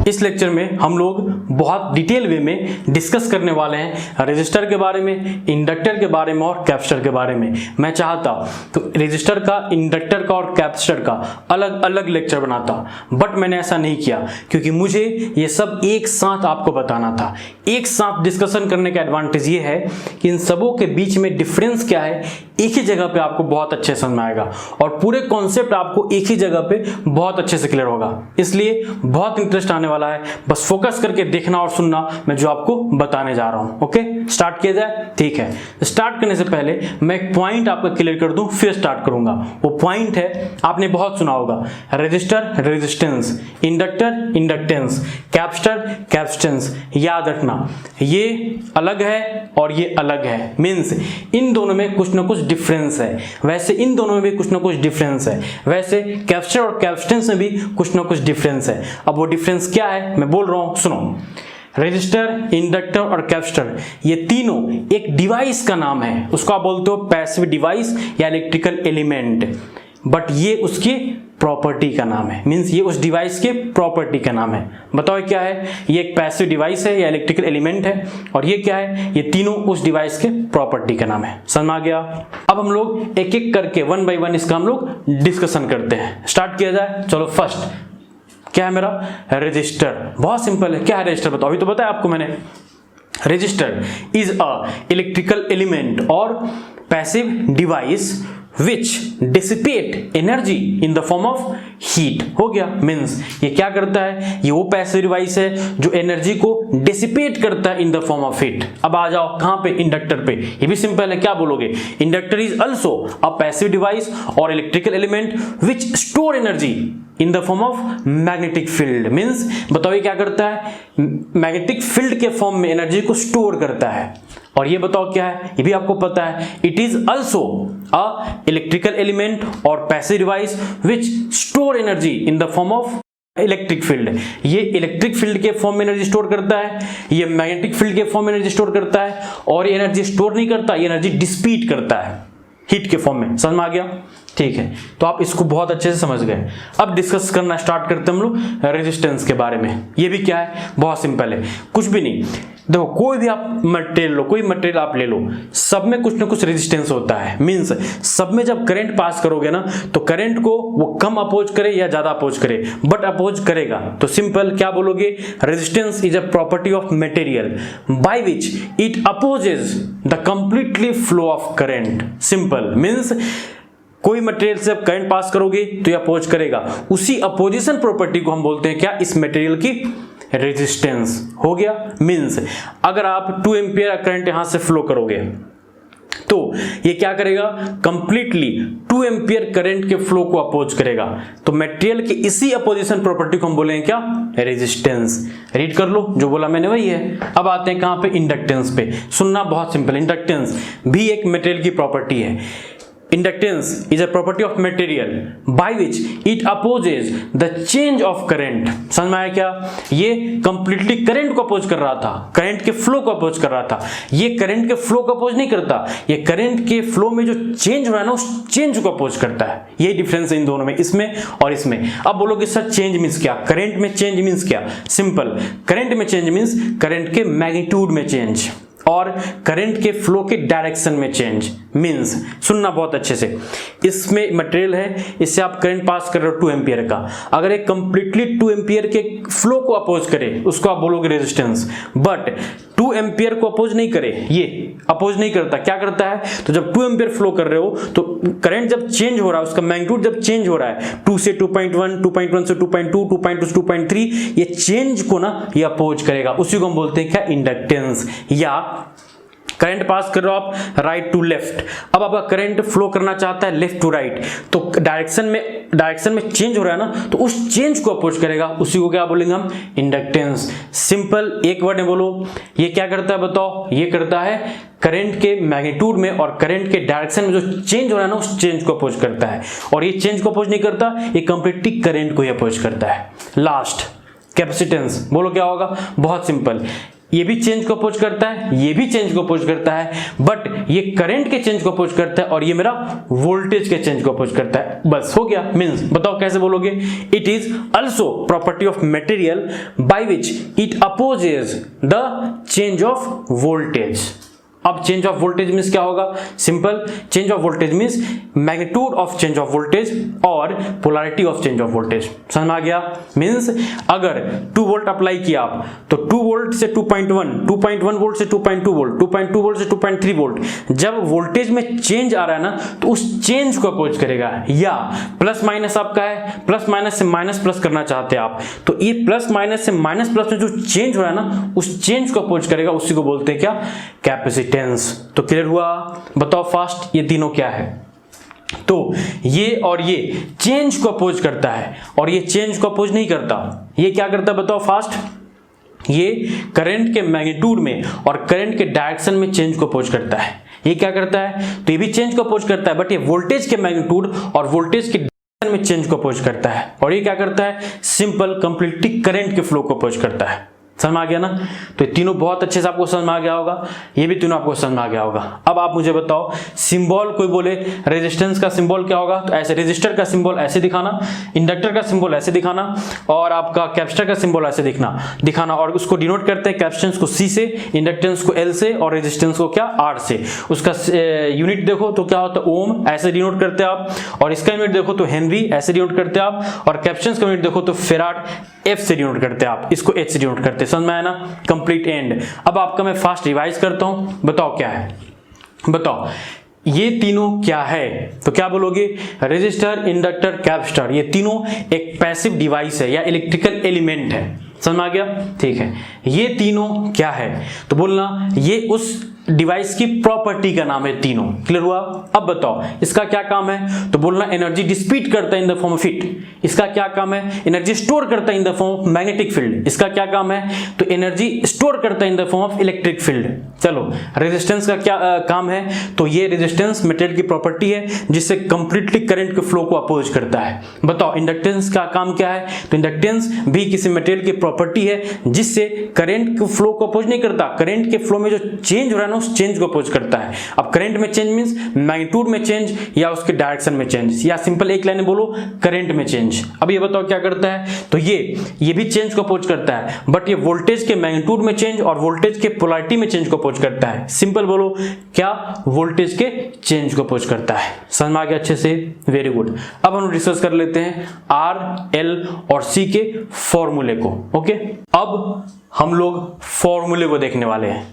इस लेक्चर में हम लोग बहुत डिटेल वे में डिस्कस करने वाले हैं रेजिस्टर के बारे में, इंडक्टर के बारे में और कैपेसिटर के बारे में। मैं चाहता तो रेजिस्टर का, इंडक्टर का और कैपेसिटर का अलग अलग लेक्चर बनाता, बट मैंने ऐसा नहीं किया क्योंकि मुझे ये सब एक साथ आपको बताना था। एक साथ डिस्कशन करने का एडवांटेज ये है कि इन सबों के बीच में डिफरेंस क्या है एक ही जगह पे आपको बहुत अच्छे समझ में आएगा और पूरे कॉन्सेप्ट आपको एक ही जगह पे बहुत अच्छे से क्लियर होगा। इसलिए बहुत इंटरेस्ट आने वाला है, बस फोकस करके देखना और सुनना मैं जो आपको बताने जा रहा हूं। ओके, स्टार्ट किया जाए। ठीक है, स्टार्ट करने से पहले मैं एक पॉइंट आपका क्लियर कर दूं, फिर स्टार्ट करूंगा। वो पॉइंट है, आपने बहुत सुना होगा, resistor resistance, inductor inductance, capacitor capacitance. याद रखना ये अलग है और ये अलग है, मींस इन दोनों में कुछ ना कुछ डिफरेंस है। वैसे इन दोनों में भी कुछ ना कुछ डिफरेंस है, वैसे कैपेसिटर और कैपेसिटेंस में भी कुछ ना कुछ डिफरेंस है। अब वो डिफरेंस क्या है मैं बोल रहा हूं, सुनो। रेजिस्टर, इंडक्टर और कैपेसिटर ये तीनों एक डिवाइस का नाम है, उसको आप बोलते हो पैसिव डिवाइस या इलेक्ट्रिकल एलिमेंट, बट ये उसकी प्रॉपर्टी का नाम है, मींस ये उस डिवाइस के प्रॉपर्टी का नाम है। बताओ क्या है, ये एक पैसिव डिवाइस है या इलेक्ट्रिकल एलिमेंट है, और ये क्या है, ये तीनों उस डिवाइस के प्रॉपर्टी का नाम है। समझ आ गया? अब हम लोग एक एक करके वन बाय वन इसका हम लोग डिस्कशन करते हैं। स्टार्ट किया जाए। चलो, फर्स्ट क्या है मेरा, रेजिस्टर। बहुत सिंपल है। क्या है रेजिस्टर बताओ, अभी तो बताया आपको मैंने। Resistor is a electrical element और passive device which dissipate energy in the form of heat। हो गया, मीन्स ये क्या करता है, ये वो पैसिव डिवाइस है जो एनर्जी को डिसिपेट करता है इन द फॉर्म ऑफ हीट। अब आ जाओ कहां पे, इंडक्टर पे। ये भी सिंपल है, क्या बोलोगे, inductor is also a passive device और electrical element which store energy in the form of magnetic field. Means बताओ ये क्या करता है, मैग्नेटिक फील्ड के फॉर्म में एनर्जी को स्टोर करता है। और ये बताओ क्या है, ये भी आपको पता है, it is also a electrical element और passive device which store energy in the form of electric field. ये इलेक्ट्रिक फील्ड के फॉर्म में एनर्जी स्टोर करता है, ये मैग्नेटिक फील्ड के फॉर्म में एनर्जी स्टोर करता है, और ये एनर्जी स्टोर नहीं करता, ये एनर्जी डिसिपेट करता है हीट के फॉर्म में। समझ में आ गया? ठीक है, तो आप इसको बहुत अच्छे से समझ गए। अब डिस्कस करना स्टार्ट करते हैं हम लोग रेजिस्टेंस के बारे में। ये भी क्या है, बहुत सिंपल है, कुछ भी नहीं। देखो, कोई भी आप मटेरियल लो, कोई मटेरियल आप ले लो, सब में कुछ ना कुछ रेजिस्टेंस होता है। मींस सब में जब करंट पास करोगे ना, तो करंट को वो कम अपोज करे या ज्यादा अपोज करे, बट अपोज करेगा। तो सिंपल क्या बोलोगे, resistance is a property of material by which it opposes the completely flow of current. Simple means कोई मटेरियल से आप करंट पास करोगे तो ये अपोज करेगा, उसी अपोजिशन प्रॉपर्टी को हम बोलते हैं क्या, इस मटेरियल की रेजिस्टेंस। हो गया, मींस अगर आप 2 एम्पियर करंट यहां से फ्लो करोगे तो ये क्या करेगा, कंप्लीटली 2 एम्पियर करंट के फ्लो को अपोज करेगा। तो मटेरियल की इसी अपोजिशन प्रॉपर्टी को हम बोलेंगे क्या, रेजिस्टेंस। रीड कर लो, जो बोला मैंने वही है। अब आते हैं कहां पे, इंडक्टेंस पे। सुनना बहुत सिंपल, इंडक्टेंस भी एक मटेरियल की प्रॉपर्टी है। Inductance is a property of material by which it opposes the change of current। समझ में आया क्या? ये completely करंट को अपोज कर रहा था, करंट के फ्लो को अपोज कर रहा था। ये करंट के फ्लो को अपोज नहीं करता, ये करंट के फ्लो में जो चेंज हो रहा है ना, उस चेंज को अपोज करता है। यही डिफरेंस है इन दोनों में, इसमें और इसमें। अब बोलोगे सर चेंज मीन्स क्या, करंट में चेंज मीन्स क्या? सिंपल, करंट में चेंज मीन्स करंट के मैग्नीट्यूड में चेंज और करंट के फ्लो के डायरेक्शन में चेंज। मींस सुनना बहुत अच्छे से, इसमें मटेरियल है, इससे आप करंट पास कर रहे हो 2 एम्पियर का, अगर एक कंप्लीटली 2 एम्पियर के फ्लो को अपोज करे उसको आप बोलोगे रेजिस्टेंस। बट 2 एम्पियर को अपोज नहीं करे, ये अपोज नहीं करता, क्या करता है, तो जब 2 एम्पियर फ्लो कर रहे हो तो करंट जब चेंज हो रहा है, उसका मैग्नीट्यूड जब चेंज हो रहा है 2 से 2.1, 2.1 से 2.2, 2.2 से 2.3, ये चेंज को ना ये अपोज करेगा, उसी को हम बोलते हैं क्या, इंडक्टेंस। या करंट पास कर रहे हो आप राइट टू लेफ्ट, अब आपका करंट फ्लो करना चाहता है लेफ्ट टू राइट, तो डायरेक्शन में चेंज हो रहा है ना, तो उस चेंज को अपोज करेगा, उसी को क्या बोलेंगे हम, इंडक्टेंस। सिंपल एक वर्ड में बोलो, ये क्या करता है बताओ, ये करता है करंट के मैग्नीट्यूड में और करंट के डायरेक्शन में जो चेंज हो रहा है ना, उस चेंज को अपोज करता है। और ये चेंज को अपोज नहीं करता, ये कंप्लीटली करंट को ही अपोज करता है। लास्ट कैपेसिटेंस, बोलो क्या होगा, बहुत सिंपल, ये भी चेंज को अपोज करता है, ये भी चेंज को अपोज करता है, बट ये करंट के चेंज को अपोज करता है और ये मेरा वोल्टेज के चेंज को अपोज करता है। बस हो गया। मींस बताओ कैसे बोलोगे? It is also property of material by which it opposes the change of voltage. अब चेंज ऑफ वोल्टेज मीन्स क्या होगा? Simple, change of voltage means magnitude of change of voltage और polarity of change of voltage. समझ में आ गया? Means अगर 2 volt apply किया आप तो 2 वोल्ट से 2.1, 2.1 वोल्ट से 2.2 वोल्ट, 2.2 वोल्ट से 2.3 वोल्ट, जब वोल्टेज में चेंज आ रहा है ना तो उस चेंज को अपोज करेगा। या प्लस माइनस आपका है, प्लस माइनस से माइनस प्लस करना चाहते हैं आप, तो ये प्लस माइनस से माइनस प्लस में जो चेंज हो रहा है ना उस चेंज को अपोज करेगा, उसी को बोलते हैं क्या? कैपेसिटेंस। तो क्लियर हुआ? बताओ फास्ट, ये तीनों क्या है? तो ये और ये चेंज को अपोज करता है और ये चेंज को अपोज नहीं करता। ये क्या करता है बताओ फास्ट? ये करंट के मैग्नीट्यूड में और करंट के डायरेक्शन में चेंज को अपोज करता है। ये क्या करता है? तो ये भी चेंज को अपोज करता है, बट ये वोल्टेज के मैग्नीट्यूड और वोल्टेज के डायरेक्शन में चेंज को अपोज करता है। और ये क्या करता है? सिंपल कंप्लीटली करंट के फ्लो को अपोज करता है। समझ में आ गया ना? तो ये तीनों बहुत अच्छे से आपको समझ में आ गया होगा, ये भी तीनों आपको समझ में आ गया होगा। अब आप मुझे बताओ, सिंबल कोई बोले रेजिस्टेंस का सिंबल क्या होगा? तो ऐसे रेजिस्टर का सिंबल ऐसे दिखाना, इंडक्टर का सिंबल ऐसे दिखाना और आपका कैपेसिटर का सिंबल ऐसे दिखाना और उसको डिनोट करते हैं कैपेसिटेंस को C से, इंडक्टेंस को L से और रेजिस्टेंस को क्या? R से। उसका यूनिट देखो तो क्या होता है? ओम, ऐसे डिनोट करते हैं आप। और इसका यूनिट देखो तो हेनरी, ऐसे डिनोट करते हैं आप। और कैपेसिटेंस का यूनिट देखो तो फेराड, F से डिनोट करते हैं आप, इसको H से डिनोट करते हैं। समझ में आया ना? Complete and. अब आपका मैं फास्ट रिवाइज करता हूं, बताओ क्या है? बताओ ये तीनों क्या है? तो क्या बोलोगे? रेजिस्टर, इंडक्टर, कैपेसिटर, ये तीनों एक पैसिव डिवाइस है या इलेक्ट्रिकल एलिमेंट है। समझ में आ गया? ठीक है। ये तीनों क्या है? तो बोलना ये उस डिवाइस की प्रॉपर्टी का नाम है तीनों। क्लियर हुआ? अब बताओ इसका क्या काम है? तो बोलना एनर्जी डिसिपेट करता है इन द फॉर्म ऑफ हीट। इसका क्या काम है? एनर्जी स्टोर करता है इन the form of magnetic field. इसका क्या काम है? तो एनर्जी स्टोर करता है इन the form of electric field. चलो, रेजिस्टेंस का क्या काम है? तो ये रेजिस्टेंस मटेरियल की प्रॉपर्टी है जिससे कंप्लीटली करंट के फ्लो को अपोज करता है। बताओ इंडक्टेंस का काम क्या है? तो इंडक्टेंस भी किसी मटेरियल की प्रॉपर्टी है जिससे करंट के फ्लो को अपोज नहीं करता, करंट के फ्लो में जो चेंज हो रहा है उस चेंज को अपोज करता है। अब करंट में चेंज मींस मैग्नीट्यूड में चेंज या उसके डायरेक्शन में चेंज, या सिंपल एक लाइन में बोलो करंट में चेंज। अब ये बताओ क्या करता है? तो ये भी चेंज को अपोज करता है, बट ये वोल्टेज के मैग्नीट्यूड में चेंज और वोल्टेज के पोलैरिटी में चेंज को अपोज करता है। सिंपल बोलो क्या? वोल्टेज के चेंज को अपोज करता है। समझ में आ गया अच्छे से? Very good. अब हम डिस्कस कर लेते हैं R, L और C के फॉर्मूले को। ओके, अब हम लोग फॉर्मूले को देखने वाले हैं।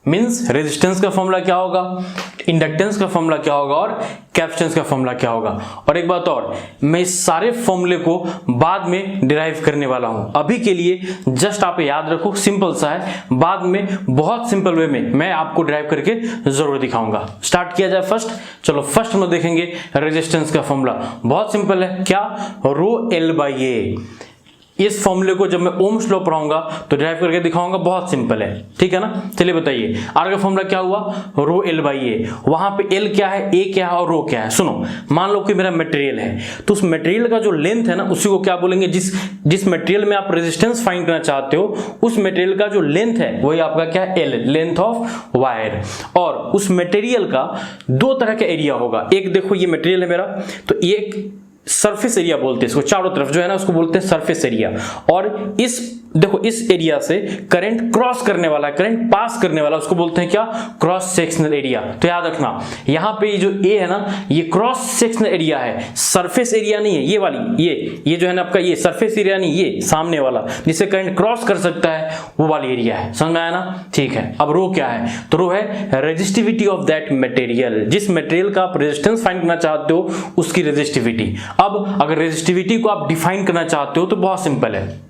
मींस रेजिस्टेंस का फॉर्मूला क्या होगा, इंडक्टेंस का फॉर्मूला क्या होगा और कैपेसिटेंस का फॉर्मूला क्या होगा। और एक बात और, मैं इस सारे फॉर्मूले को बाद में डिराइव करने वाला हूं। अभी के लिए जस्ट आप याद रखो, सिंपल सा है, बाद में बहुत सिंपल वे में मैं आपको डिराइव करके जरूर दिखाऊंगा। स्टार्ट किया जाए फर्स्ट। चलो फर्स्ट हम लोग देखेंगे रेजिस्टेंस का फॉर्मूला। बहुत सिंपल है, क्या? रो एल बाई ए। इस फॉर्मूले को जब मैं ओम्स लॉ पढ़ाऊंगा तो डिराइव करके दिखाऊंगा, बहुत सिंपल है, ठीक है ना। चलिए बताइए आर का फॉर्मूला क्या हुआ? रो एल बाई ए। वहां पे एल क्या है, ए क्या है और रो क्या है? सुनो, मान लो कि मेरा मटेरियल है, तो उस मटेरियल का जो लेंथ है ना उसी को क्या बोलेंगे? जिस मटेरियल में आप रेजिस्टेंस फाइंड करना चाहते हो उस मटेरियल का जो लेंथ है वही आपका क्या है? L, length of wire. और उस मटेरियल का दो तरह का एरिया होगा। एक देखो ये मटेरियल है मेरा, तो एक सरफेस एरिया बोलते हैं इसको, चारों तरफ जो है ना उसको बोलते हैं सरफेस एरिया। और इस देखो इस एरिया से करंट क्रॉस करने वाला, करंट पास करने वाला, उसको बोलते हैं क्या? Cross sectional area. तो याद रखना यहां पे ये जो ए है ना ये क्रॉस सेक्शनल एरिया है, सरफेस एरिया नहीं है। ये वाली ये जो है ना आपका ये सरफेस एरिया नहीं, ये सामने वाला जिससे करंट क्रॉस कर सकता है वो वाली एरिया है। समझ में आया ना? ठीक है। अब रो क्या है? तो रो है रेजिस्टिविटी ऑफ दैट मटेरियल। जिस मटेरियल का आप रेजिस्टेंस फाइंड करना चाहते हो उसकी रेजिस्टिविटी। अब अगर रेजिस्टिविटी को आप डिफाइन करना चाहते हो तो बहुत सिंपल है,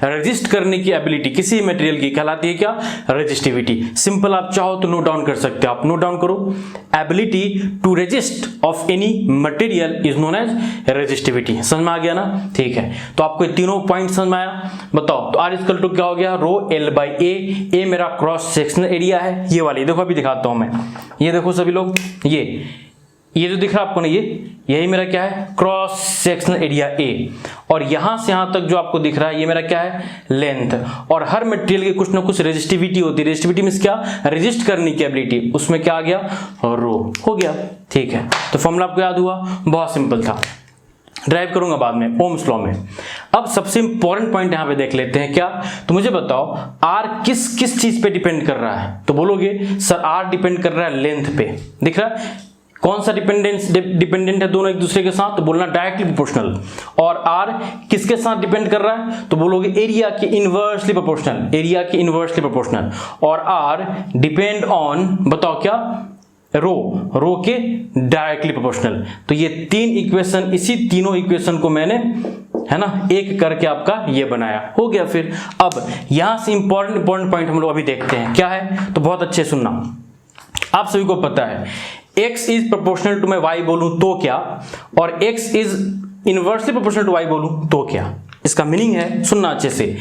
रेजिस्ट करने की एबिलिटी किसी मटेरियल की कहलाती है क्या? रेजिस्टिविटी। सिंपल आप चाहो तो नोट डाउन कर सकते हो, आप नोट डाउन करो, ability to resist of any material is known as resistivity. समझ में आ गया ना? ठीक है। तो आपको तीनों पॉइंट समझ में आया? बताओ तो आर इक्वल टू क्या हो गया? रो एल बाई ए। ए मेरा क्रॉस सेक्शनल एरिया है, ये वाली देखो, अभी दिखाता हूं मैं। ये देखो सभी लोग, ये जो दिख रहा है आपको ना, यही मेरा क्या है? Cross sectional area A. और यहां से यहां तक जो आपको दिख रहा है ये मेरा क्या है, लेंथ। और हर मटेरियल की कुछ ना कुछ रेजिस्टिविटी होती है। रेजिस्टिविटी मींस क्या, रेजिस्ट करने की एबिलिटी, उसमें क्या आ गया, रो। हो गया, ठीक है। तो फॉर्मूला आपको याद हुआ, बहुत सिंपल था, ड्राइव करूंगा बाद में ओम्स लॉ में। अब सबसे इंपॉर्टेंट पॉइंट यहां पे देख लेते हैं, क्या, तो मुझे बताओ आर किस किस चीज पे डिपेंड कर रहा है। तो बोलोगे सर आर डिपेंड कर रहा है लेंथ पे। दिख रहा है कौन सा डिपेंडेंट है दोनों एक दूसरे के साथ, तो बोलना डायरेक्टली प्रोपोर्शनल। और आर किसके साथ डिपेंड कर रहा है, तो बोलोगे एरिया के इनवर्सली प्रोपोर्शनल, एरिया के इनवर्सली प्रोपोर्शनल। और आर डिपेंड ऑन, बताओ क्या, रो के डायरेक्टली प्रोपोर्शनल। तो ये तीन इक्वेशन, इसी तीनों इक्वेशन को मैंने, है ना, एक करके आपका ये बनाया। हो गया। फिर अब यहां से इंपॉर्टेंट पॉइंट हम लोग अभी देखते हैं, क्या है, तो बहुत अच्छे सुनना। आप सभी को पता है x इज प्रोपोर्शनल टू मैं y बोलूं तो क्या, और x is inversely proportional to y बोलूं तो क्या। इसका मीनिंग है, सुनना अच्छे से,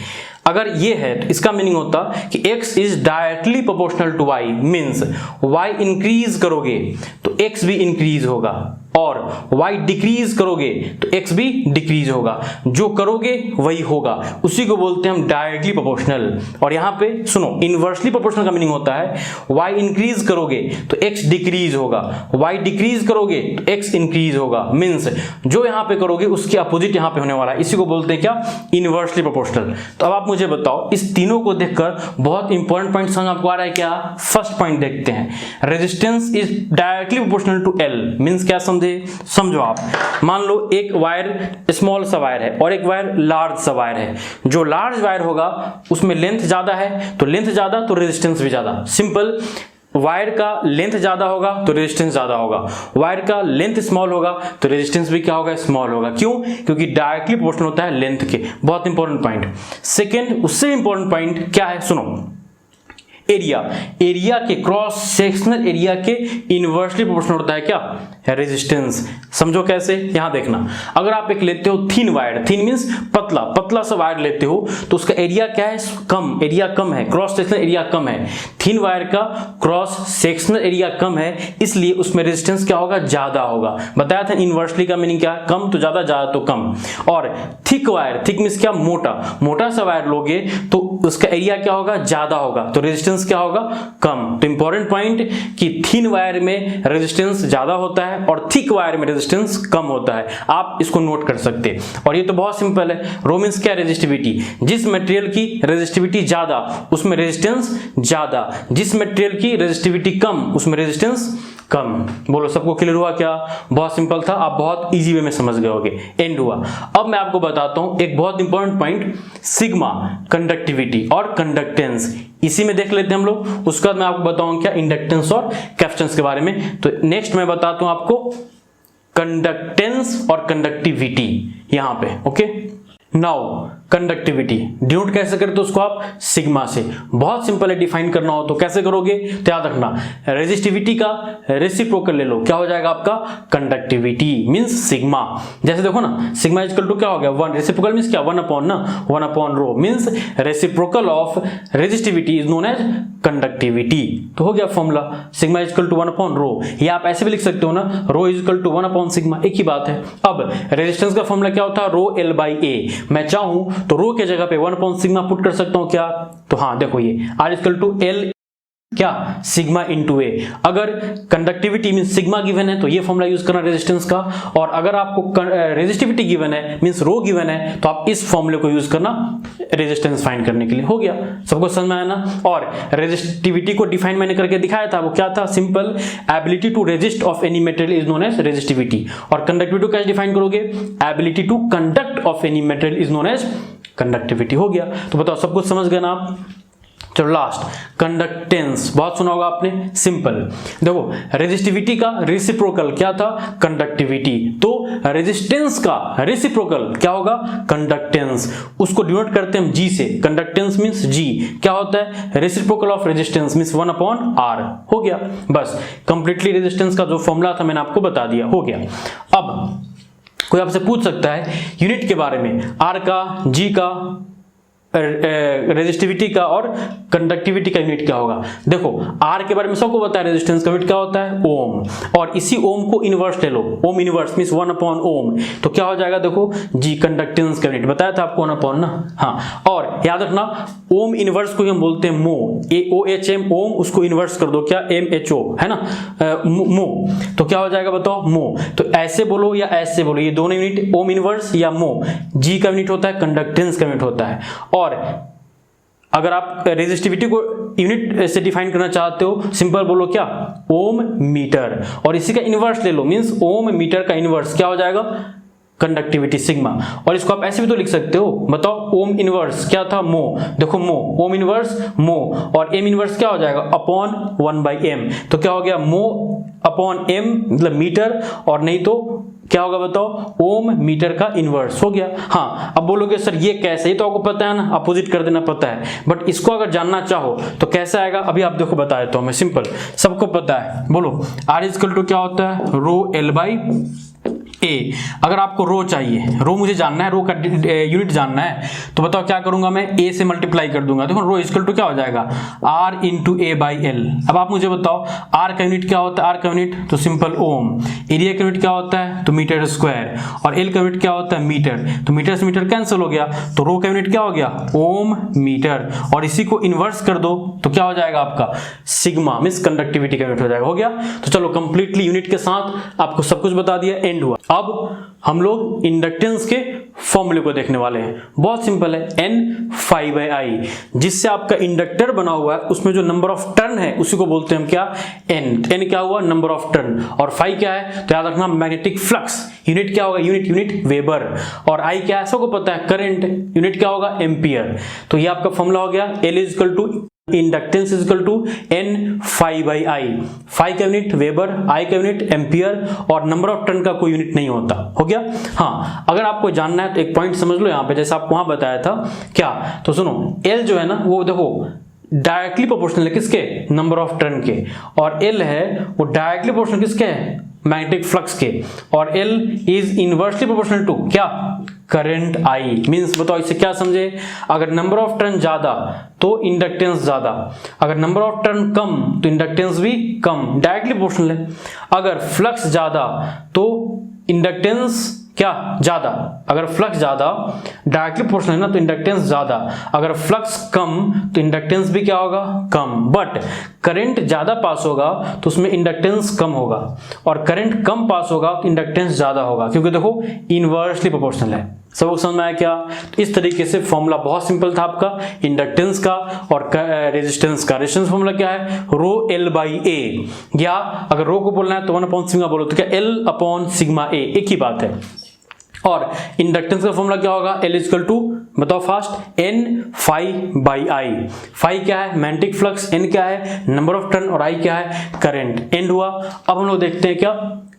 अगर ये है तो इसका मीनिंग होता कि x is directly proportional to y, means y increase करोगे तो x भी इंक्रीज होगा, और y डिक्रीज करोगे तो x भी डिक्रीज होगा। जो करोगे वही होगा, उसी को बोलते हैं हम डायरेक्टली प्रोपोर्शनल। और यहां पे सुनो, इनवर्सली प्रोपोर्शनल का मीनिंग होता है y इंक्रीज करोगे तो x डिक्रीज होगा, y डिक्रीज करोगे तो x इंक्रीज होगा, मींस जो यहां पे करोगे उसके अपोजिट यहां पे होने वाला है। इसी को बोलते हैं क्या, इनवर्सली प्रोपोर्शनल। तो अब आप मुझे बताओ, इस तीनों को देखकर बहुत इंपॉर्टेंट पॉइंट समझ आपको आ रहा है क्या। फर्स्ट पॉइंट देखते हैं, resistance is directly proportional to L, means क्या, समझो आप, मान लो एक वायर स्मॉल सा वायर है और एक वायर लार्ज सा वायर है। जो लार्ज वायर होगा उसमें लेंथ ज्यादा है, तो लेंथ ज्यादा तो रेजिस्टेंस भी ज्यादा। सिंपल, वायर का लेंथ ज्यादा होगा तो रेजिस्टेंस ज्यादा होगा, वायर का लेंथ स्मॉल होगा तो रेजिस्टेंस भी क्या होगा, स्मॉल होगा। क्यों, क्योंकि डायरेक्टली प्रोपोर्शनल होता है लेंथ के। बहुत इंपॉर्टेंट पॉइंट। सेकेंड, उससे इंपॉर्टेंट पॉइंट क्या है, सुनो, एरिया के, क्रॉस सेक्शनल एरिया के इनवर्सली प्रोपोर्शनल होता है क्या, रेजिस्टेंस। समझो कैसे, यहां देखना, अगर आप एक लेते हो थिन वायर, थिन मींस पतला सा वायर लेते हो तो उसका एरिया क्या है, कम, एरिया कम है, क्रॉस सेक्शनल एरिया कम है। थिन वायर का क्रॉस सेक्शनल एरिया कम है, इसलिए उसमें रेजिस्टेंस क्या होगा, ज्यादा होगा। बताया था इनवर्सली का मीनिंग क्या, कम तो ज्यादा, ज्यादा तो कम। और थिक वायर, थिक मींस क्या, मोटा सा वायर लोगे तो उसका एरिया क्या होगा, ज्यादा होगा, तो रेजिस्टेंस क्या होगा, कम। तो इंपॉर्टेंट पॉइंट कि थिन वायर में रेजिस्टेंस ज्यादा होता है और थिक वायर में रेजिस्टेंस कम होता है। आप इसको नोट कर सकते हैं। और ये तो बहुत सिंपल है, रो मींस क्या, रेजिस्टिविटी। जिस मटेरियल की रेजिस्टिविटी ज्यादा उसमें रेजिस्टेंस ज्यादा, जिस मटेरियल की रेजिस्टिविटी कम उसमें रेजिस्टेंस कम। बोलो सबको क्लियर हुआ क्या, बहुत सिंपल था, आप बहुत इजी वे में समझ गए होगे, एंड हुआ। अब मैं आपको बताता हूं एक बहुत इंपॉर्टेंट पॉइंट, सिग्मा, कंडक्टिविटी और कंडक्टेंस। इसी में देख लेते हैं हम लोग, उसके बाद मैं आपको बताऊंगा क्या, इंडक्टेंस और कैपेसिटेंस के बारे में। तो नेक्स्ट मैं बताता हूं आपको कंडक्टेंस और कंडक्टिविटी यहां पे। ओके, नाउ कंडक्टिविटी डिनोट कैसे करते हो उसको आप, सिग्मा से। बहुत सिंपल है, डिफाइन करना हो तो कैसे करोगे, तो याद रखना, रेजिस्टिविटी का रेसिप्रोकल ले लो, क्या हो जाएगा आपका, कंडक्टिविटी मींस सिग्मा। जैसे देखो ना, सिग्मा इक्वल टू क्या हो गया, 1, रेसिप्रोकल मींस क्या, 1 अपॉन ना, 1 upon rho, means reciprocal of resistivity is known as conductivity. तो हो गया formula, sigma equal to 1 upon rho. या आप ऐसे भी लिख सकते हो ना, rho is equal to 1 upon sigma, एक ही बात है। अब रेजिस्टेंस का फॉर्मूला क्या होता है, रो L बाई A। मैं चाहूं तो रो के जगह पे 1 अपॉन सिग्मा पुट कर सकता हूं क्या, तो हाँ देखो ये R इक्वल टू L क्या, सिग्मा इंटू ए। अगर कंडक्टिविटी मीन सिग्मा गिवन है तो ये फॉर्मूला यूज करना रेजिस्टेंस का, और अगर आपको रेजिस्टिविटी गिवन है मींस रो गिवन है तो आप इस फॉर्मूले को यूज करना रेजिस्टेंस फाइंड करने के लिए। हो गया, सबको समझ में आया ना। और रेजिस्टिविटी को डिफाइन मैंने करके दिखाया था, वो क्या था, simple, ability to resist of any material is known as resistivity. और कंडक्टिविटी को कैसे डिफाइन करोगे, ability to conduct of any material is known as conductivity. हो गया, तो बताओ सब कुछ समझ गए ना आप। चलो लास्ट, कंडक्टेंस, बहुत सुना होगा आपने, सिंपल। देखो रेजिस्टिविटी का रेसिप्रोकल क्या था, कंडक्टिविटी, तो रेजिस्टेंस का रेसिप्रोकल क्या होगा, कंडक्टेंस। उसको डिनोट करते हैं हम जी से, कंडक्टेंस मींस जी क्या होता है, reciprocal of resistance means 1 upon R. हो गया, बस कंप्लीटली रेजिस्टेंस का जो फॉर्मूला था मैंने आपको बता दिया। हो गया। अब कोई आपसे पूछ सकता है यूनिट के बारे में, आर का, जी का, रेजिस्टिविटी का और कंडक्टिविटी का यूनिट क्या होगा। देखो आर के बारे में सबको पता है, रेजिस्टेंस का यूनिट क्या होता है ओम, और इसी ओम को इनवर्स ले लो, ओम इनवर्स मींस 1 ओम, तो क्या हो जाएगा देखो जी कंडक्टेंस का यूनिट बताया था आपको 1 ना। हाँ, और याद रखना ओम इनवर्स को हम बोलते हैं मो, OHM ओम, उसको इनवर्स कर दो क्या MHO है ना, मो, तो क्या हो जाएगा बताओ मो। तो ऐसे बोलो या ऐसे बोलो, ये दोनों यूनिट ओम इनवर्स या मो, जी का यूनिट होता है, कंडक्टेंस का यूनिट होता है। और अगर आप रेजिस्टिविटी को यूनिट से डिफाइन करना चाहते हो, सिंपल बोलो क्या ओम मीटर, और इसी का इनवर्स ले लो मींस ओम मीटर का इनवर्स क्या हो जाएगा कंडक्टिविटी सिग्मा। और इसको आप ऐसे भी तो लिख सकते हो, बताओ ओम इनवर्स क्या था मो, देखो मो, ओम इनवर्स मो, और एम इनवर्स क्या हो जाएगा अपॉन 1/m, तो क्या हो गया मो अपॉन m मतलब मीटर, और नहीं तो क्या होगा बताओ ओम मीटर का इनवर्स हो गया। हाँ, अब बोलोगे सर ये कैसे, ये तो आपको पता है ना, अपोजिट कर देना पता है, बट इसको अगर जानना चाहो तो कैसे आएगा अभी आप देखो बता देता हूं मैं, सिंपल सबको पता है, बोलो R इक्वल टू क्या होता है रो L/A। अगर आपको रो चाहिए, रो मुझे जानना है, रो का यूनिट जानना है, तो बताओ क्या करूंगा मैं, A से मल्टीप्लाई कर दूंगा, देखो रो इक्वल टू क्या हो जाएगा R इंटू A/L। अब आप मुझे बताओ R का यूनिट क्या होता है, R का यूनिट तो सिंपल ओम, एरिया का यूनिट क्या होता है तो मीटर स्क्वायर, और L का यूनिट क्या होता है मीटर, तो मीटर से मीटर कैंसिल हो गया, तो रो का यूनिट क्या हो गया ओम मीटर, और इसी को इनवर्स कर दो तो क्या हो जाएगा आपका सिग्मा मींस कंडक्टिविटी का यूनिट हो जाएगा। हो गया, तो चलो कंप्लीटली यूनिट के साथ आपको सब कुछ बता दिया, एंड हुआ। अब हम लोग इंडक्टेंस के फॉर्मूले को देखने वाले हैं, बहुत सिंपल है N∅I, जिससे आपका इंडक्टर बना हुआ है उसमें जो नंबर ऑफ टर्न है उसी को बोलते हैं हम क्या N क्या हुआ नंबर ऑफ टर्न, और फाई क्या है तो याद रखना मैग्नेटिक फ्लक्स, यूनिट क्या होगा यूनिट वेबर, और आई क्या है सबको पता है करंट, यूनिट क्या होगा एम्पियर। तो ये आपका फॉर्मूला हो गया L equal to inductance equal to N∅I, phi का यूनिट वेबर, आई का यूनिट एम्पियर, और नंबर ऑफ टर्न का कोई यूनिट नहीं होता। हो गया। हाँ, अगर आपको जानना है तो एक पॉइंट समझ लो यहाँ पे, जैसे आपको वहां बताया था क्या, तो सुनो L जो है ना वो देखो डायरेक्टली प्रोपोर्शनल है किसके नंबर ऑफ टर्न के, और L है वो डायरेक्टली प्रोपोर्शनल किसके है मैग्नेटिक फ्लक्स के, और L is inversely proportional to क्या करंट I। मींस बताओ इससे क्या समझे, अगर नंबर ऑफ टर्न ज्यादा तो इंडक्टेंस ज्यादा, अगर नंबर ऑफ टर्न कम तो इंडक्टेंस भी कम, डायरेक्टली प्रोपोर्शनल है। अगर फ्लक्स ज्यादा तो इंडक्टेंस क्या ज्यादा, अगर फ्लक्स ज्यादा डायरेक्टली प्रोपोर्शनल है ना तो इंडक्टेंस ज्यादा, अगर फ्लक्स कम तो इंडक्टेंस भी क्या होगा कम, बट करंट ज्यादा पास होगा तो उसमें इंडक्टेंस कम होगा, और करंट कम पास होगा तो इंडक्टेंस ज्यादा होगा, क्योंकि देखो इनवर्सली प्रोपोर्शनल है। सबको समझ में आया क्या। तो इस तरीके से फॉर्मूला बहुत सिंपल था आपका इंडक्टेंस का और रेजिस्टेंस का। रेजिस्टेंस फॉर्मूला क्या है रो L/A, या अगर रो को बोलना है तो 1/सिग्मा बोलो तो क्या L/सिग्मा A, एक ही बात है। और इंडक्टेंस का फॉर्मूला क्या होगा L इक्वल टू बताओ फास्ट N∅I। फाई क्या है मैग्नेटिक फ्लक्स, N क्या है नंबर ऑफ टर्न, और I क्या है करंट। एंड हुआ। अब हम लोग देखते हैं क्या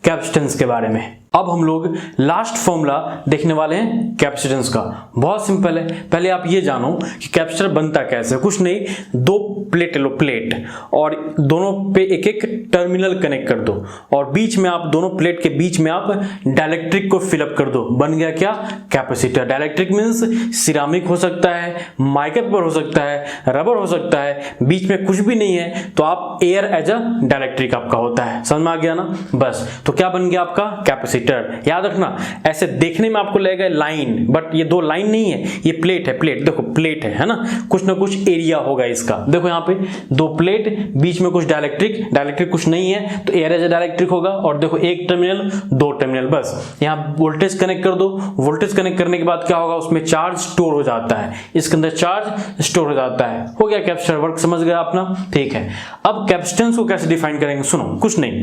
कैपेसिटेंस के बारे में। अब हम लोग लास्ट फॉर्मूला देखने वाले हैं कैपेसिटेंस का। बहुत सिंपल है, पहले आप ये जानो कि कैपेसिटर बनता कैसे। कुछ नहीं, दो प्लेट लो, प्लेट, और दोनों पे एक एक टर्मिनल कनेक्ट कर दो, और बीच में आप दोनों प्लेट के बीच में आप डाइलेक्ट्रिक को फिलअप कर दो, बन गया क्या कैपेसिटर। डाइलेक्ट्रिक मींस सिरामिक हो सकता है, माइका पेपर हो सकता है, रबर हो सकता है, बीच में कुछ भी नहीं है तो आप एयर एज अ डाइलेक्ट्रिक आपका होता है। समझ में आ गया ना, बस। तो क्या बन गया आपका कैपेसिटर। याद रखना ऐसे देखने में आपको लगेगा लाइन, बट ये दो लाइन नहीं है, ये प्लेट है, प्लेट देखो प्लेट है ना, कुछ ना कुछ एरिया होगा इसका। देखो यहाँ पे दो प्लेट, बीच में कुछ डाइलेक्ट्रिक कुछ नहीं है तो एयर एज अ डाइलेक्ट्रिक होगा, और देखो एक टर्मिनल दो टर्मिनल, बस यहाँ वोल्टेज कनेक्ट कर दो। वोल्टेज कनेक्ट करने के बाद क्या होगा उसमें चार्ज स्टोर हो जाता है, इसके अंदर चार्ज स्टोर हो जाता है। हो गया कैपेसिटर वर्क, समझ गया अपना, ठीक है। अब कैपेसिटेंस को कैसे डिफाइन करेंगे, सुनो कुछ नहीं,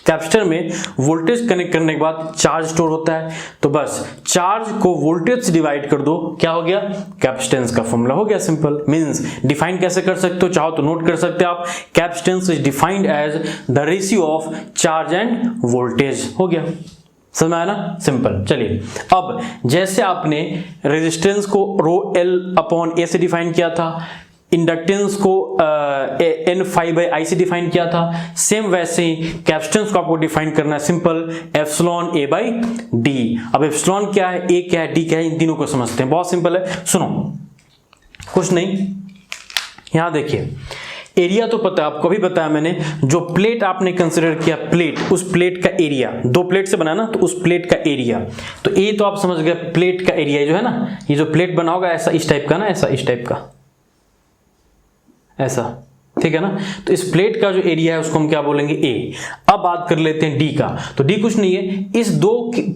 कैपेसिटर में वोल्टेज कनेक्ट करने के बाद चार्ज स्टोर होता है, तो बस चार्ज को वोल्टेज से डिवाइड कर दो, क्या हो गया कैपेसिटेंस का फॉर्मूला हो गया। सिंपल। मींस डिफाइन कैसे कर सकते हो, चाहो तो नोट कर सकते हो आप, capacitance is defined as the ratio of charge and voltage. हो गया, समझ में आया ना, सिंपल। चलिए अब जैसे आपने रेजिस्टेंस को रो L/A से डिफाइन किया था, इंडक्टेंस को N∅I से डिफाइन किया था, सेम वैसे ही कैपेसिटेंस को आपको डिफाइन करना है, सिंपल ε/A/d। अब एप्सिलॉन क्या है, A क्या है, D क्या है, इन तीनों को समझते हैं। बहुत सिंपल है, सुनो कुछ नहीं। यहां देखिए एरिया तो पता है आपको, भी बताया मैंने, जो प्लेट आपने कंसिडर किया प्लेट, उस प्लेट का एरिया, 2 प्लेट से बना ना, तो उस प्लेट का एरिया, तो ये तो आप समझ गए प्लेट का एरिया जो है ना, ये जो प्लेट बना होगा ऐसा इस टाइप का ना, ऐसा इस टाइप का, ऐसा, ठीक है ना। तो इस प्लेट का जो एरिया है उसको हम क्या बोलेंगे, ए। अब बात कर लेते हैं डी का। तो डी कुछ नहीं है, इस 2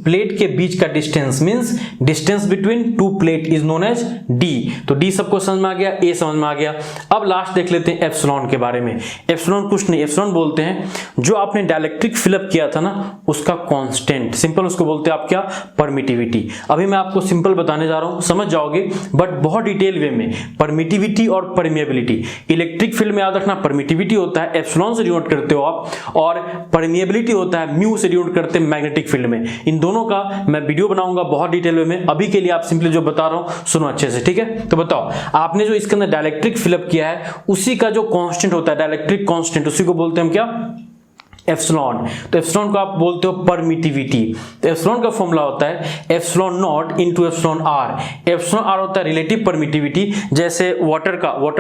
प्लेट के बीच का distance, means distance between 2 plate is known as D. तो डी सबको समझ में आ गया, ए समझ में आ गया। अब लास्ट देख लेते हैं एप्सिलॉन के बारे में। एप्सिलॉन कुछ नहीं, एप्सिलॉन बोलते हैं जो आपने डाइलेक्ट्रिक फिलअप किया था ना उसका कांस्टेंट, सिंपल उसको बोलते हैं आप क्या, परमिटिविटी। अभी मैं आपको सिंपल बताने जा रहा हूं, समझ जाओगे, बट बहुत डिटेल वे में। परमिटिविटी और परमिएबिलिटी, इलेक्ट्रिक फील्ड में याद रखना, परमिटिविटी होता है एप्सिलॉन से डिनोट करते हो आप, और परमिएबिलिटी होता है म्यू से डिनोट करते हैं मैग्नेटिक फील्ड में। इन दोनों का मैं वीडियो बनाऊंगा बहुत डिटेल वे में, अभी के लिए आप सिंपली जो बता रहा हूं सुनो अच्छे से, ठीक है। तो बताओ, आपने जो इसके अंदर डाइलेक्ट्रिक फिलअप किया है उसी का जो कांस्टेंट होता है, डाइलेक्ट्रिक कांस्टेंट, उसी को बोलते हैं हम क्या, एप्सिलॉन। तो एप्सिलॉन को आप बोलते हो परमिटिविटी। तो एप्सिलॉन का फॉर्मूला होता है epsilon naught into epsilon R. Epsilon R होता है रिलेटिव परमिटिविटी, जैसे वाटर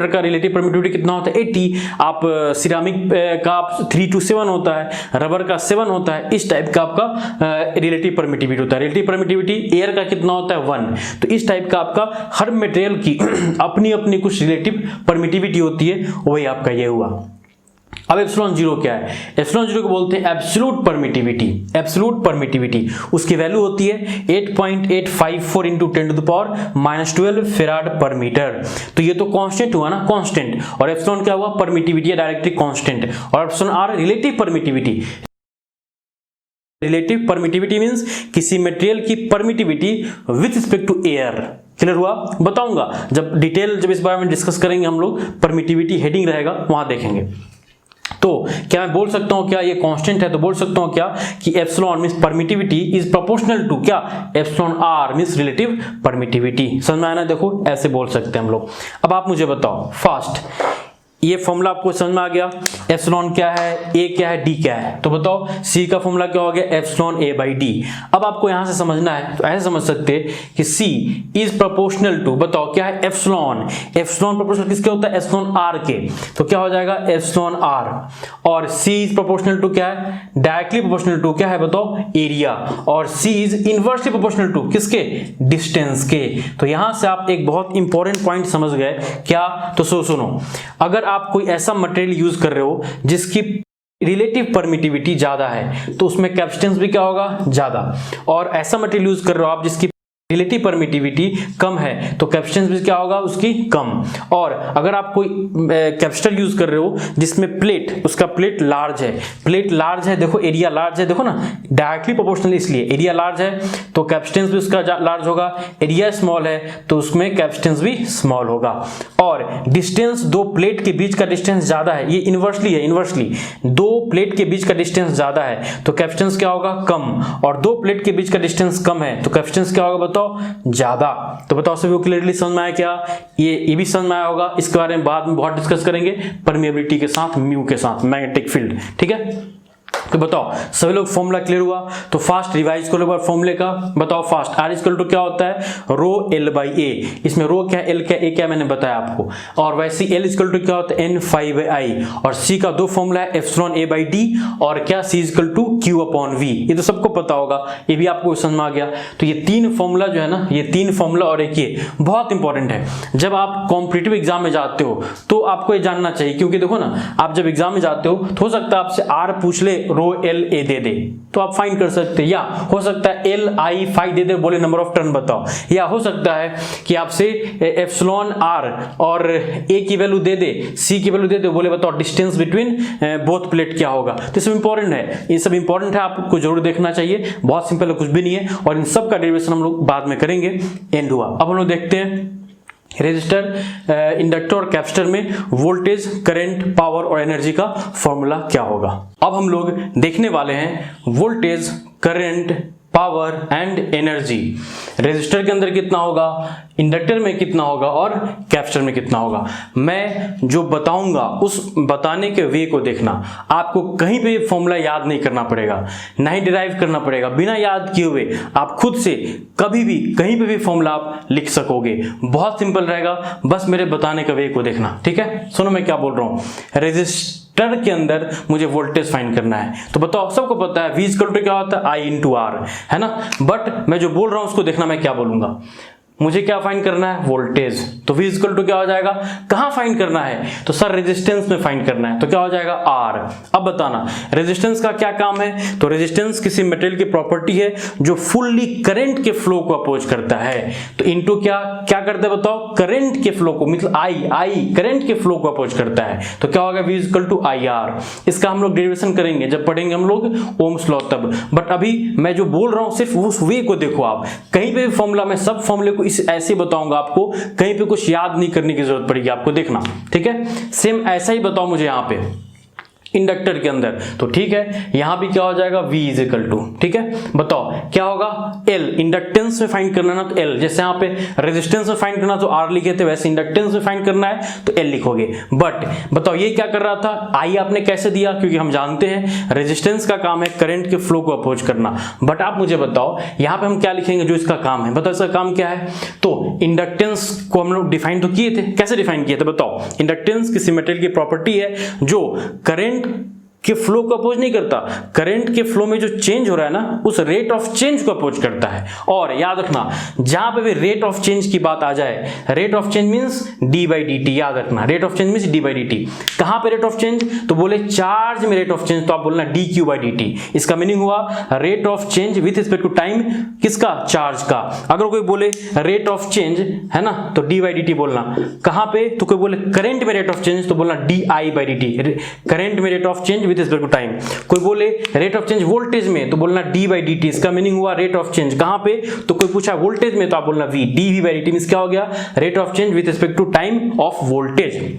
का रिलेटिव परमिटिविटी कितना होता है, 80। आप सिरामिक का 3 to 7 होता है, रबर का 7 होता है, इस टाइप का आपका रिलेटिव परमिटिविटी होता है। रिलेटिव परमिटिविटी एयर का कितना होता है, 1। तो इस टाइप का आपका हर मटेरियल की अपनी अपनी कुछ रिलेटिव परमिटिविटी होती है, वही आपका ये हुआ। अब एप्सिलॉन 0 क्या है, एप्सिलॉन 0 को बोलते हैं एब्सोल्यूट परमिटिविटी। एब्सोल्यूट परमिटिविटी उसकी वैल्यू होती है 8.854 इंटू 10⁻⁻12 फेराड पर मीटर। तो ये तो कांस्टेंट हुआ ना, कांस्टेंट, और एप्सिलॉन क्या हुआ, परमिटिविटी या डाइलेक्ट्रिक कांस्टेंट, और epsilon R relative permittivity. Relative permittivity means किसी मटेरियल की permittivity with respect to air. Clear हुआ, बताऊंगा जब डिटेल, जब इस बारे में डिस्कस करेंगे हम लोग, परमिटिविटी हेडिंग रहेगा वहां देखेंगे। तो क्या मैं बोल सकता हूं क्या ये कांस्टेंट है, तो बोल सकता हूं क्या कि epsilon means permittivity is proportional to क्या, epsilon R means relative permittivity. समझ में आया ना, देखो ऐसे बोल सकते हैं हम लोग। अब आप मुझे बताओ फास्ट, ये फॉर्मूला आपको समझ में आ गया, एप्सिलॉन क्या है, ए क्या है, डी क्या है। तो बताओ सी का फॉर्मूला क्या हो गया, एप्सिलॉन ए बाई डी। अब आपको यहां से समझना है तो ऐसे समझ सकते हैं कि सी इज प्रोपोर्शनल टू, बताओ क्या है, एप्सिलॉन। एप्सिलॉन प्रोपोर्शनल किसके होता है, एप्सिलॉन आर के। तो क्या हो जाएगा, एप्सिलॉन आर। और सी इज प्रोपोर्शनल टू क्या है, डायरेक्टली प्रोपोर्शनल टू क्या है, बताओ, एरिया। और सी इज इनवर्सली प्रोपोर्शनल टू किसके, डिस्टेंस के। तो यहां से आप एक बहुत इंपॉर्टेंट पॉइंट समझ गए क्या, तो सुनो, अगर आप कोई ऐसा मटेरियल यूज कर रहे हो जिसकी रिलेटिव परमिटिविटी ज्यादा है तो उसमें कैपेसिटेंस भी क्या होगा, ज्यादा। और ऐसा मटेरियल यूज कर रहे हो आप जिसकी रिलेटिव परमिटिविटी कम है तो कैपेसिटेंस भी क्या होगा उसकी, कम। और अगर आप कोई कैपेसिटर यूज कर रहे हो जिसमें प्लेट, उसका प्लेट लार्ज है, प्लेट लार्ज है, देखो एरिया लार्ज है, देखो ना डायरेक्टली प्रोपोर्शनल, इसलिए एरिया लार्ज है तो कैपेसिटेंस भी उसका लार्ज होगा। एरिया स्मॉल है तो उसमें कैपेसिटेंस भी स्मॉल होगा। और डिस्टेंस, 2 प्लेट के बीच का डिस्टेंस ज्यादा है, ये इनवर्सली है, इनवर्सली 2 प्लेट के बीच का डिस्टेंस ज्यादा है तो कैपेसिटेंस क्या होगा, कम। और 2 प्लेट के बीच का डिस्टेंस कम है तो कैपेसिटेंस क्या होगा, ज्यादा। तो बताओ सभी को क्लियरली समझ में आया क्या, ये भी समझ में आया होगा। इसके बारे में बाद में बहुत डिस्कस करेंगे, परमिएबिलिटी के साथ, म्यू के साथ, मैग्नेटिक फील्ड, ठीक है। तो बताओ सभी लोग फॉर्मूला क्लियर हुआ, तो फास्ट रिवाइज करो एक बार फॉर्मूले का। बताओ फास्ट, आर इक्वल टू क्या होता है, रो एल बाई ए। इसमें रो क्या, एल क्या, ए क्या मैंने बताया आपको। और वैसे एल इक्वल टू क्या होता है, एन फाई बाई आई। और सी का 2 फॉर्मूला है, एप्सिलॉन ए बाई डी और क्या, C equal to Q upon V. ये तो सबको पता होगा, ये भी आपको समझ में आ गया। तो ये 3 फॉर्मूला जो है ना, ये 3 फॉर्मूला और एक ये बहुत इंपॉर्टेंट है। जब आप कॉम्पिटिटिव एग्जाम में जाते हो तो आपको ये जानना चाहिए, क्योंकि देखो ना, आप जब एग्जाम में जाते हो तो हो सकता है आपसे आर पूछ ले, रो एल ए दे दे तो आप फाइंड कर सकते हैं, या हो सकता है एल आई फाई दे दे, बोले नंबर ऑफ टर्न बताओ। या हो सकता है कि आपसे एप्सिलॉन आर और ए की वैल्यू दे दे, सी की वैल्यू दे दे, बोले बताओ डिस्टेंस बिटवीन बोथ प्लेट क्या होगा। तो सब इंपॉर्टेंट है, ये सब इंपॉर्टेंट है, आपको जरूर देखना चाहिए। बहुत सिंपल है, कुछ भी नहीं है। और इन सब का डेरिवेशन हम लोग बाद में करेंगे। एंड हुआ। अब हम लोग देखते हैं रेजिस्टर, इंडक्टर और कैपेसिटर में वोल्टेज, करंट, पावर और एनर्जी का फॉर्मूला क्या होगा। अब हम लोग देखने वाले हैं voltage, current, power and energy. Resistor के अंदर कितना होगा, इंडक्टर में कितना होगा और कैपेसिटर में कितना होगा। मैं जो बताऊंगा उस बताने के वे को देखना। आपको कहीं पे फॉर्मूला याद नहीं करना पड़ेगा, ना ही डिराइव करना पड़ेगा। बिना याद किए हुए आप खुद से कभी भी कहीं पे भी फॉर्मूला आप लिख सकोगे। बहुत सिंपल रहेगा, बस मेरे बताने के वे को देखना। ठीक है, सुनो मैं क्या बोल रहा हूं। रेजिस्टर के अंदर मुझे वोल्टेज फाइंड करना है, तो बताओ, सबको पता है V इक्वल टू क्या होता है, I इंटू R, है ना। बट मैं जो बोल रहा हूं उसको देखना, मैं क्या बोलूंगा। मुझे क्या फाइंड करना है, वोल्टेज। तो V इक्वल टू क्या हो जाएगा, कहां फाइंड करना है, तो सर रेजिस्टेंस में फाइंड करना है, तो क्या हो जाएगा R। अब बताना रेजिस्टेंस का क्या काम है, तो रेजिस्टेंस किसी मटेरियल की प्रॉपर्टी है जो फुल्ली करंट के फ्लो को अपोज करता है। तो इनटू क्या क्या करता है बताओ, करंट के फ्लो को, मतलब I करंट के फ्लो को अपोज करता है, तो क्या होगा V इक्वल टू IR। इसका हम लोग डेरिवेशन करेंगे जब पढ़ेंगे हम लोग ओम्स लॉ तब। बट अभी मैं जो बोल रहा हूं सिर्फ उस वे को देखो आप। कहीं पे भी फॉर्मूला में सब फॉर्मूले को ऐसे बताऊंगा आपको, कहीं पे कुछ याद नहीं करने की जरूरत पड़ेगी आपको, देखना। ठीक है, सेम ऐसा ही बताओ मुझे यहाँ पे इंडक्टर के अंदर, तो ठीक है यहां भी क्या हो जाएगा V इज इक्वल टू, ठीक है बताओ क्या होगा L। इंडक्टेंस में फाइंड करना ना तो L, जैसे यहाँ पे रेजिस्टेंस में फाइंड करना तो R लिखे थे, वैसे इंडक्टेंस में फाइंड करना है तो L लिखोगे। बट बताओ ये क्या कर रहा था, I आपने कैसे दिया, क्योंकि हम जानते हैं रेजिस्टेंस का काम है करंट के फ्लो को अपोज करना। बट आप मुझे बताओ यहाँ पे हम क्या लिखेंगे जो इसका काम है, बताओ इसका काम क्या है। तो इंडक्टेंस को हम लोग डिफाइन तो किए थे, कैसे डिफाइन किए थे बताओ। इंडक्टेंस किसी मटेरियल की प्रॉपर्टी है जो करंट के फ्लो को अपोज नहीं करता, करंट के फ्लो में जो चेंज हो रहा है ना उस रेट ऑफ चेंज को अपोज करता है। और याद रखना जहां पे भी रेट ऑफ चेंज की बात आ जाए, rate of change means D by D T, याद रखना rate of change means D by D T. कहां पे रेट ऑफ चेंज, तो बोले चार्ज में रेट ऑफ चेंज, तो आप बोलना d q by D T. इसका मीनिंग हुआ rate of change with respect to time, किसका, चार्ज का। अगर कोई बोले रेट ऑफ चेंज है ना तो डी बाई डी टी बोलना। कहां पे, तो कोई बोले करंट में रेट ऑफ चेंज तो बोलना D I by D T, current में rate of change with respect to time. कोई बोले रेट ऑफ चेंज वोल्टेज में तो बोलना डी बाई डी टी, इसका मीनिंग हुआ रेट ऑफ चेंज कहां पे, तो कोई पूछा वोल्टेज में तो आप बोलना v, d we by D t means क्या हो गया, rate of change with respect to time of voltage.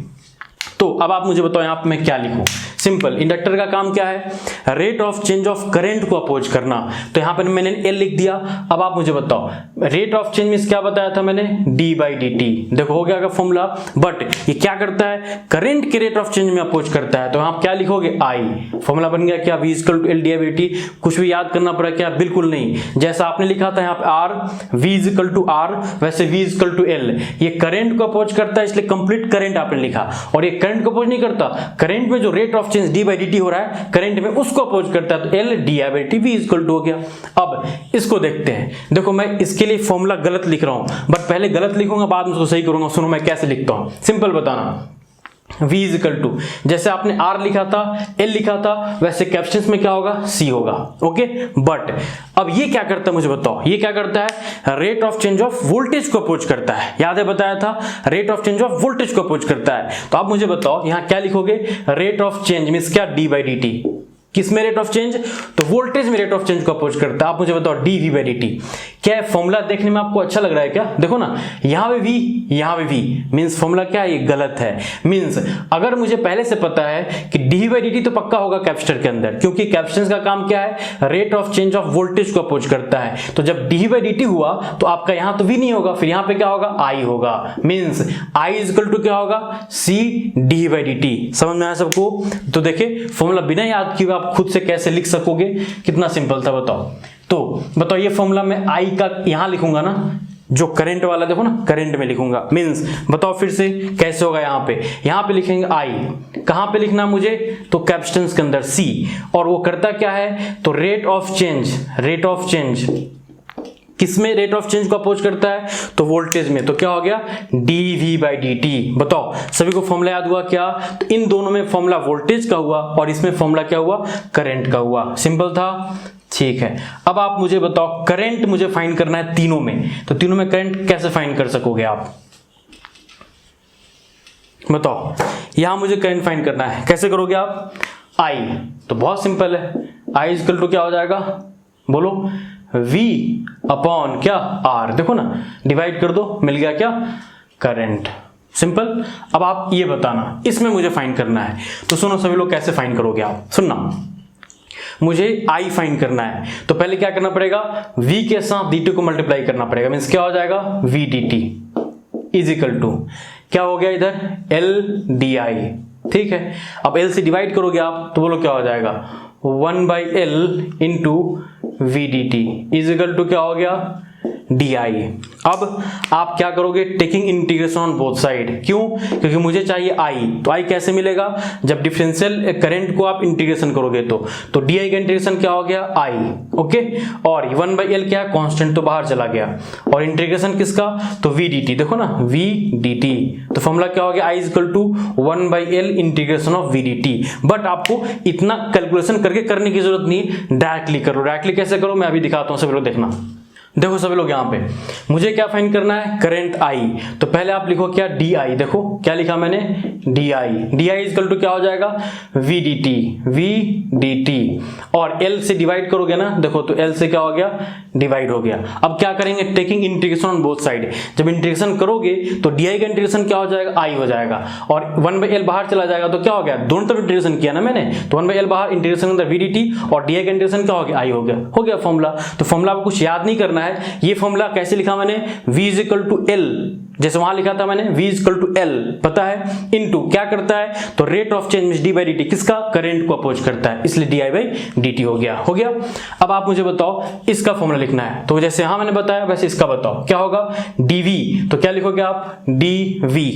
तो अब आप मुझे बताओ यहां पे मैं क्या लिखूं। सिंपल, इंडक्टर का काम क्या है, rate of change of current को अपोज करना। तो यहां पर मैंने L लिख दिया। अब आप मुझे बताओ रेट ऑफ चेंज मींस क्या बताया था मैंने, डी बाई डी टी। देखो हो गया फॉर्मूला। बट ये क्या करता है, करंट के रेट ऑफ चेंज में अपोज करता है, तो आप क्या लिखोगे I। फॉर्मूला बन गया क्या, V equal to L d by t. कुछ भी याद करना पड़ा क्या, बिल्कुल नहीं। जैसा आपने लिखा था यहाँ पे R, V equal to R, वैसे V इक्वल टू L। ये करंट को अपोज करता है इसलिए कंप्लीट करंट आपने लिखा, और ये करंट को अपोज नहीं करता, करंट में जो rate of change D by D T हो रहा है करंट में उसको अपोज करता है, तो L D I by T V equal to हो गया। अब इसको देखते हैं। देखो मैं इसके लिए फॉर्मूला गलत लिख रहा हूं, बट पहले गलत लिखूंगा बाद में उसको सही करूंगा। सुनो मैं कैसे लिखता हूं, सिंपल बताना। V इज इक्वल टू, जैसे आपने R लिखा था, L लिखा था, वैसे कैप्शंस में क्या होगा, C होगा। ओके, बट अब ये क्या करता है मुझे बताओ, ये क्या करता है, rate of change of voltage को अपोज करता है। याद है बताया था, rate of change of voltage को अपोज करता है। तो आप मुझे बताओ यहां क्या लिखोगे, रेट ऑफ चेंज मींस क्या, डी बाई डी टी। किस में रेट ऑफ चेंज, तो वोल्टेज में रेट ऑफ चेंज को अपोज करता है। आप मुझे बताओ D we by D T. क्या फॉर्मूला देखने में आपको अच्छा लग रहा है क्या, देखो ना यहां पे V यहां पे V मींस फॉर्मूला क्या है, ये गलत है। मींस अगर मुझे पहले से पता है कि डी बाई डी टी तो पक्का होगा कैपेसिटर के अंदर, क्योंकि कैपेसिटेंस का काम क्या है, rate of change of voltage को अपोज करता है। तो जब डी बाई डी टी हुआ तो आपका यहां तो V नहीं होगा, फिर यहां पे क्या होगा, I होगा। Means I is equal to क्या होगा, C D by D T. समझ में आया सबको। तो देखिए फॉर्मूला बिना याद किए आप खुद से कैसे लिख सकोगे, कितना सिंपल था बताओ। तो बताओ ये फॉर्मूला मैं I का यहां लिखूंगा ना, जो करंट वाला देखो ना करंट में लिखूंगा। मींस बताओ फिर से कैसे होगा, यहां पे लिखेंगे I। कहां पे लिखना मुझे, तो कैपेसिटेंस के अंदर C। और वो करता क्या है, तो रेट ऑफ चेंज किसमें रेट ऑफ चेंज को अपोज करता है, तो वोल्टेज में। तो क्या हो गया, D we by D T. बताओ सभी को फॉर्मूला याद हुआ क्या, तो इन दोनों में फॉर्मूला वोल्टेज का हुआ और इसमें फॉर्मूला क्या हुआ, करंट का हुआ। सिंपल था, ठीक है। अब आप मुझे बताओ करंट मुझे फाइंड करना है तीनों में, तो तीनों में करंट कैसे फाइंड कर सकोगे आप, बताओ। यहां मुझे करंट फाइंड करना है, कैसे करोगे आप, I। तो बहुत सिंपल है, I इज इक्वल टू क्या हो जाएगा, बोलो, V अपॉन क्या, R। देखो ना डिवाइड कर दो, मिल गया क्या, करंट। सिंपल। अब आप ये बताना इसमें मुझे फाइंड करना है, तो सुनो सभी लोग कैसे फाइंड करोगे आप, सुनना। मुझे I फाइंड करना है, तो पहले क्या करना पड़ेगा, V के साथ dt को मल्टीप्लाई करना पड़ेगा। मीन्स क्या हो जाएगा, V dt is equal to क्या हो गया इधर L di। ठीक है, अब L से डिवाइड करोगे आप तो बोलो क्या हो जाएगा, 1/L into V D T is equal to क्या हो गया, डी आई। अब आप क्या करोगे, taking integration on both side. क्यों, क्योंकि मुझे चाहिए आई, तो आई कैसे मिलेगा, जब डिफरेंशियल करंट को आप इंटीग्रेशन करोगे तो डी आई का इंटीग्रेशन क्या हो गया, आई। ओके, और 1/L क्या है, कांस्टेंट, तो बाहर चला गया, और इंटीग्रेशन किसका, तो वी डी टी, देखो ना वी डी टी, तो फॉर्मूला क्या हो गया, I is equal to 1/L integration of V D T. But आपको इतना कैलकुलेशन करके करने की जरूरत नहीं, डायरेक्टली करो। डायरेक्टली कैसे करो मैं अभी दिखाता हूं, सभी लोग देखना। देखो सभी लोग यहाँ पे मुझे क्या फाइंड करना है, करंट आई, तो पहले आप लिखो क्या, डी आई। देखो क्या लिखा मैंने, D I. D I is equal to क्या हो जाएगा, V D T, V D T, और एल से डिवाइड करोगे ना, देखो तो एल से क्या हो गया, डिवाइड हो गया। अब क्या करेंगे, taking integration on both side. जब इंटीग्रेशन करोगे तो डी आई का इंटीग्रेशन क्या हो जाएगा, आई हो जाएगा, और 1/L बाहर चला जाएगा, तो क्या हो गया, दोनों तरफ इंटीग्रेशन किया ना मैंने, तो 1/L बाहर, इंटीग्रेशन अंदर वी डी टी, और डी आई का इंटीग्रेशन क्या हो गया, आई हो गया फॉर्मूला। तो फॉर्मूला आपको कुछ याद नहीं करना है, ये फॉर्मूला कैसे लिखा मैंने, v is equal to L, जैसे वहां लिखा था मैंने v is equal to L, पता है, इनटू क्या करता है, तो rate of change D by D T, किसका, करंट को अपोज करता है, इसलिए D I by D T हो गया। अब आप मुझे बताओ इसका फॉर्मूला लिखना है, तो जैसे हाँ मैंने बताया वैसे इसका बताओ क्या होगा, dv, तो क्या लिखोगे आप, dv,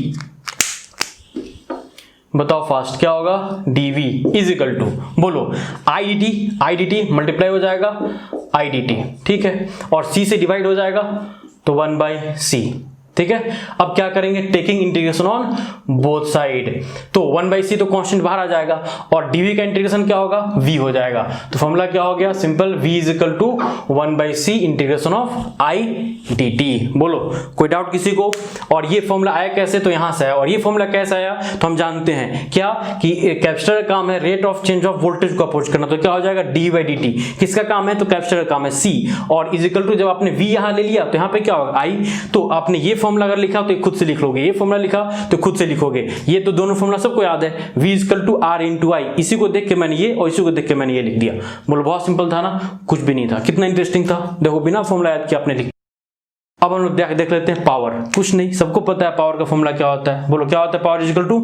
बताओ फास्ट क्या होगा, dv इज इक्वल टू, बोलो आई डी टी मल्टीप्लाई हो जाएगा आई डी टी, ठीक है, और c से डिवाइड हो जाएगा तो 1/c, ठीक है। अब क्या करेंगे, taking integration on both side, तो 1/c तो कांस्टेंट बाहर आ जाएगा, और dv का इंटीग्रेशन क्या होगा, v हो जाएगा, तो फॉर्मूला क्या हो गया, simple, v is equal to 1/c integration of I D T. बोलो कोई डाउट किसी को। और ये फॉर्मूला आया कैसे, तो यहां से आया, और ये फॉर्मूला कैसे आया, तो हम जानते हैं क्या कि कैपेसिटर का काम है rate of change of voltage को अप्रोच करना, तो क्या हो जाएगा, डी बाई डी टी, किसका काम है, तो कैपेसिटर का काम है, c, और इज इक्वल टू, जब आपने v यहां ले लिया तो यहां पे क्या होगा, i, तो आपने ये फॉर्मूला अगर लिखा तो खुद से लिख लोगे, ये फॉर्मूला लिखा तो खुद से लिखोगे, ये तो दोनों फॉर्मूला सबको याद है, v equal to R into I, इसी को देख के मैंने ये और इसी को देख के मैंने ये लिख दिया। बोलो बहुत सिंपल था ना, कुछ भी नहीं था, कितना इंटरेस्टिंग था, देखो बिना फॉर्मूला याद किया आपने लिख। अब हम लोग देख लेते हैं पावर, कुछ नहीं, सबको पता है पावर का फॉर्मूला क्या होता है, बोलो क्या होता है, power is equal to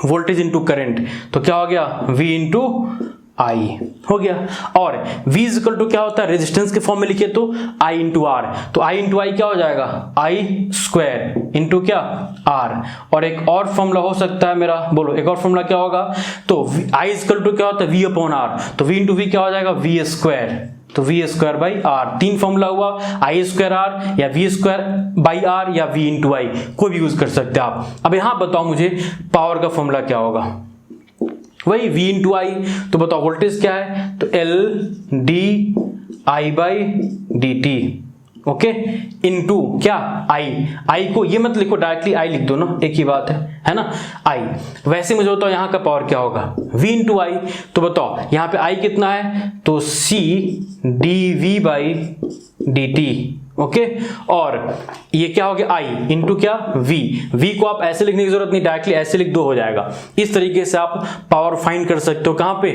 voltage into current, तो क्या हो गया, v इंटू आई हो गया, और v इज इक्वल टू क्या होता है, रेजिस्टेंस के फॉर्म में लिखे तो I इंटू आर, तो I इंटू आई क्या हो जाएगा, आई स्क्वायर इंटू क्या, आर, और एक और फॉर्मूला हो सकता है मेरा, बोलो एक और फॉर्मूला क्या होगा, तो I इज इक्वल टू क्या होता है, v अपॉन आर, तो v इंटू वी क्या हो जाएगा, v स्क्वायर, तो v स्क्वायर बाई आर, तीन फॉर्मूला हुआ, आई स्क्वायर आर या v स्क्वायर बाई आर या v इंटू आई, कोई भी यूज कर सकते हैं आप। अब यहां बताओ मुझे पावर का फॉर्मूला क्या होगा, वही v इंटू आई, तो बताओ वोल्टेज क्या है, तो L D I by D T, okay, into क्या, आई को ये मत लिखो डायरेक्टली, आई लिख दो ना, एक ही बात है ना, आई। वैसे मुझे बताओ यहाँ का पावर क्या होगा, v इंटू आई, तो बताओ यहाँ पे आई कितना है, तो c D we by D T, okay, और ये क्या हो गया, I इंटू क्या, V को आप ऐसे लिखने की जरूरत नहीं, डायरेक्टली ऐसे लिख दो हो जाएगा। इस तरीके से आप पावर फाइंड कर सकते हो, कहाँ पे,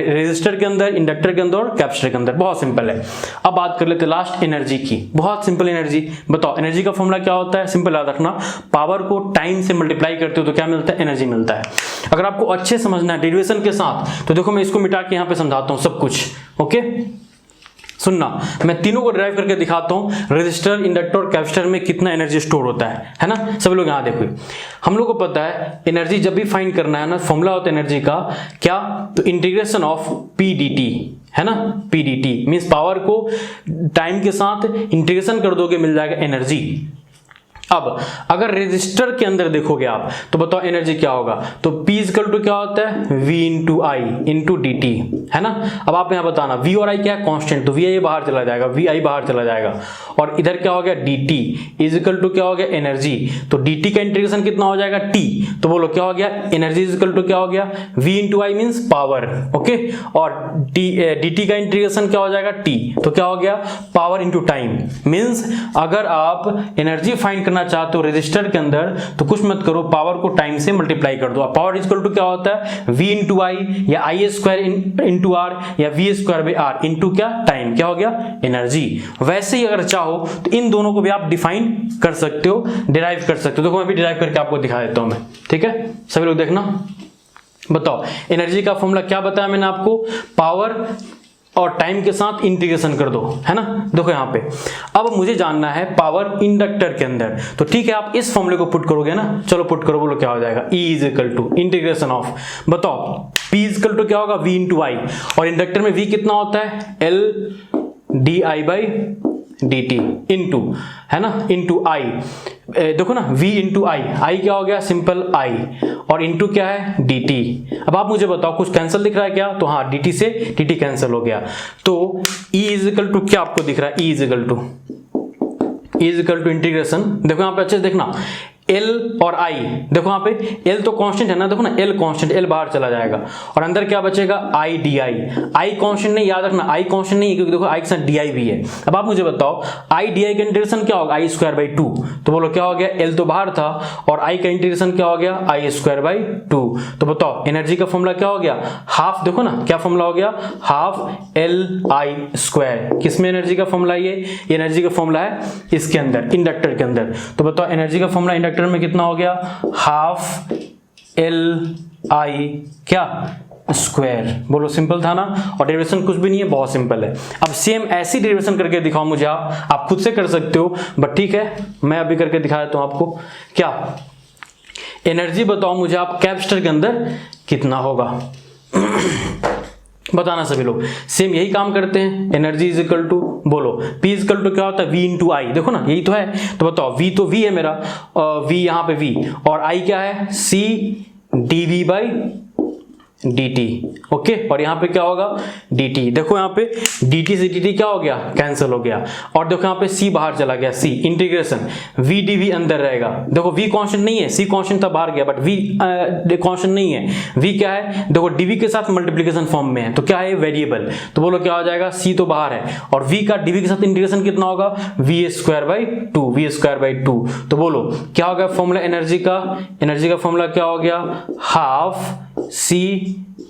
रेजिस्टर के अंदर, इंडक्टर के अंदर और कैपेसिटर के अंदर, बहुत सिंपल है। अब बात कर लेते हैं लास्ट एनर्जी की, बहुत सिंपल एनर्जी। बताओ एनर्जी का फॉर्मूला क्या होता है, सिंपल याद रखना, पावर को टाइम से मल्टीप्लाई करते हो तो क्या मिलता है, एनर्जी मिलता है। अगर आपको अच्छे समझना है डेरिवेशन के साथ, तो देखो मैं इसको मिटा के यहाँ पे समझाता हूँ सब कुछ, ओके, सुनना, मैं तीनों को ड्राइव करके दिखाता हूं, रेजिस्टर, इंडक्टर और कैपेसिटर में कितना एनर्जी स्टोर होता है ना। सब लोग यहां देखो, हम लोग को पता है एनर्जी जब भी फाइंड करना है ना, फॉर्मूला होता है एनर्जी का क्या, तो integration of P D T, है ना, P D T means power को टाइम के साथ इंटीग्रेशन कर दोगे मिल जाएगा एनर्जी। अब अगर रेजिस्टर के अंदर देखोगे आप, तो बताओ एनर्जी क्या होगा, तो P इक्वल टू क्या होता है, V इंटू आई इंटू डी टी, है ना। अब आप यहाँ बताना V और I क्या है, कांस्टेंट, तो VI बाहर चला जाएगा, VI बाहर चला जाएगा, और इधर क्या हो गया, dt इज इक्वल टू क्या हो गया, एनर्जी, तो dt का इंटीग्रेशन कितना हो जाएगा, T, तो बोलो क्या हो गया, एनर्जी इज इक्वल टू क्या हो गया, V into I means power, okay, और dt का इंटीग्रेशन क्या हो जाएगा, T, तो क्या हो गया, पावर इंटू टाइम। मीन्स अगर आप एनर्जी फाइंड करना करना चाहते हो रेजिस्टर के अंदर तो कुछ मत करो, पावर को टाइम से मल्टीप्लाई कर दो। पावर इक्वल टू क्या होता है, v इंटू आई या आई स्क्वायर इंटू आर या V square by R into क्या टाइम, क्या हो गया एनर्जी। वैसे ही अगर चाहो तो इन दोनों को भी आप डिफाइन कर सकते हो, डिराइव कर सकते हो। देखो मैं भी डिराइव करके आपको दिखा देता हूं मैं, ठीक है सभी लोग देखना। बताओ एनर्जी का फॉर्मूला क्या बताया मैंने आपको, पावर और टाइम के साथ इंटीग्रेशन कर दो, है ना। देखो यहाँ पे अब मुझे जानना है पावर इंडक्टर के अंदर, तो ठीक है आप इस फॉर्मूले को पुट करोगे ना, चलो पुट करो, बोलो क्या हो जाएगा, E is equal to integration of, बताओ P इज इक्वल टू क्या होगा, V इंटू आई, और इंडक्टर में V कितना होता है, L D I by D T into, है ना, इंटू आई। देखो ना V इंटू आई, आई क्या हो गया, सिंपल आई, और इंटू क्या है डी टी। अब आप मुझे बताओ कुछ कैंसिल दिख रहा है क्या, तो हाँ डी टी से डी टी कैंसिल हो गया, तो E इज इक्वल टू क्या आपको दिख रहा है, E is equal to integration, देखो यहाँ पे अच्छे से देखना, L और I, देखो यहाँ पे L तो कांस्टेंट है ना, देखो ना L कांस्टेंट, L बाहर चला जाएगा और अंदर क्या बचेगा I D I. I constant नहीं, याद रखना I कांस्टेंट नहीं है क्योंकि देखो I के साथ DI भी है। अब आप मुझे बताओ I डी का इंटीग्रेशन क्या होगा, I स्क्वायर बाई 2, तो बोलो क्या हो गया, L तो बाहर था और I का इंटीग्रेशन क्या हो गया, I स्क्वायर बाई 2, तो बताओ एनर्जी का फॉर्मूला क्या हो गया, हाफ, देखो ना क्या फॉर्मूला हो गया, हाफ LI स्क्वायर। किसमें एनर्जी का फॉर्मूला, ये एनर्जी का फॉर्मूला है इसके अंदर, इंडक्टर के अंदर। तो बताओ एनर्जी का फॉर्मूला इंडक्टर में कितना हो गया, हाफ LI क्या स्क्वायर। बोलो सिंपल था ना, और डेरिवेशन कुछ भी नहीं है, बहुत सिंपल है। अब सेम ऐसी डेरिवेशन करके दिखाओ मुझे, आप खुद से कर सकते हो बट ठीक है मैं अभी करके दिखा देता हूं आपको। क्या एनर्जी बताओ मुझे आप कैपेसिटर के अंदर कितना होगा बताना सभी लोग, सेम यही काम करते हैं। एनर्जी इज इक्वल टू, बोलो P इज इक्वल टू क्या होता है, V इंटू आई, देखो ना यही तो है। तो बताओ V तो V है मेरा, V यहाँ पे V, और I क्या है, C dV by dt, okay, और यहाँ पे क्या होगा dt। देखो यहाँ पे dt से dt क्या हो गया, कैंसिल हो गया, और देखो यहाँ पे c बाहर चला गया, c इंटीग्रेशन v dv अंदर रहेगा। देखो v कांस्टेंट नहीं है, c कांस्टेंट था बाहर गया बट v कांस्टेंट नहीं है, v क्या है, देखो dv के साथ मल्टीप्लिकेशन फॉर्म में है तो क्या है वेरिएबल, तो बोलो क्या हो जाएगा, c तो बाहर है और v का dv के साथ इंटीग्रेशन कितना होगा, v square by 2, v square by 2, तो बोलो क्या हो गया फॉर्मूला एनर्जी का फॉर्मूला क्या हो गया, हाफ c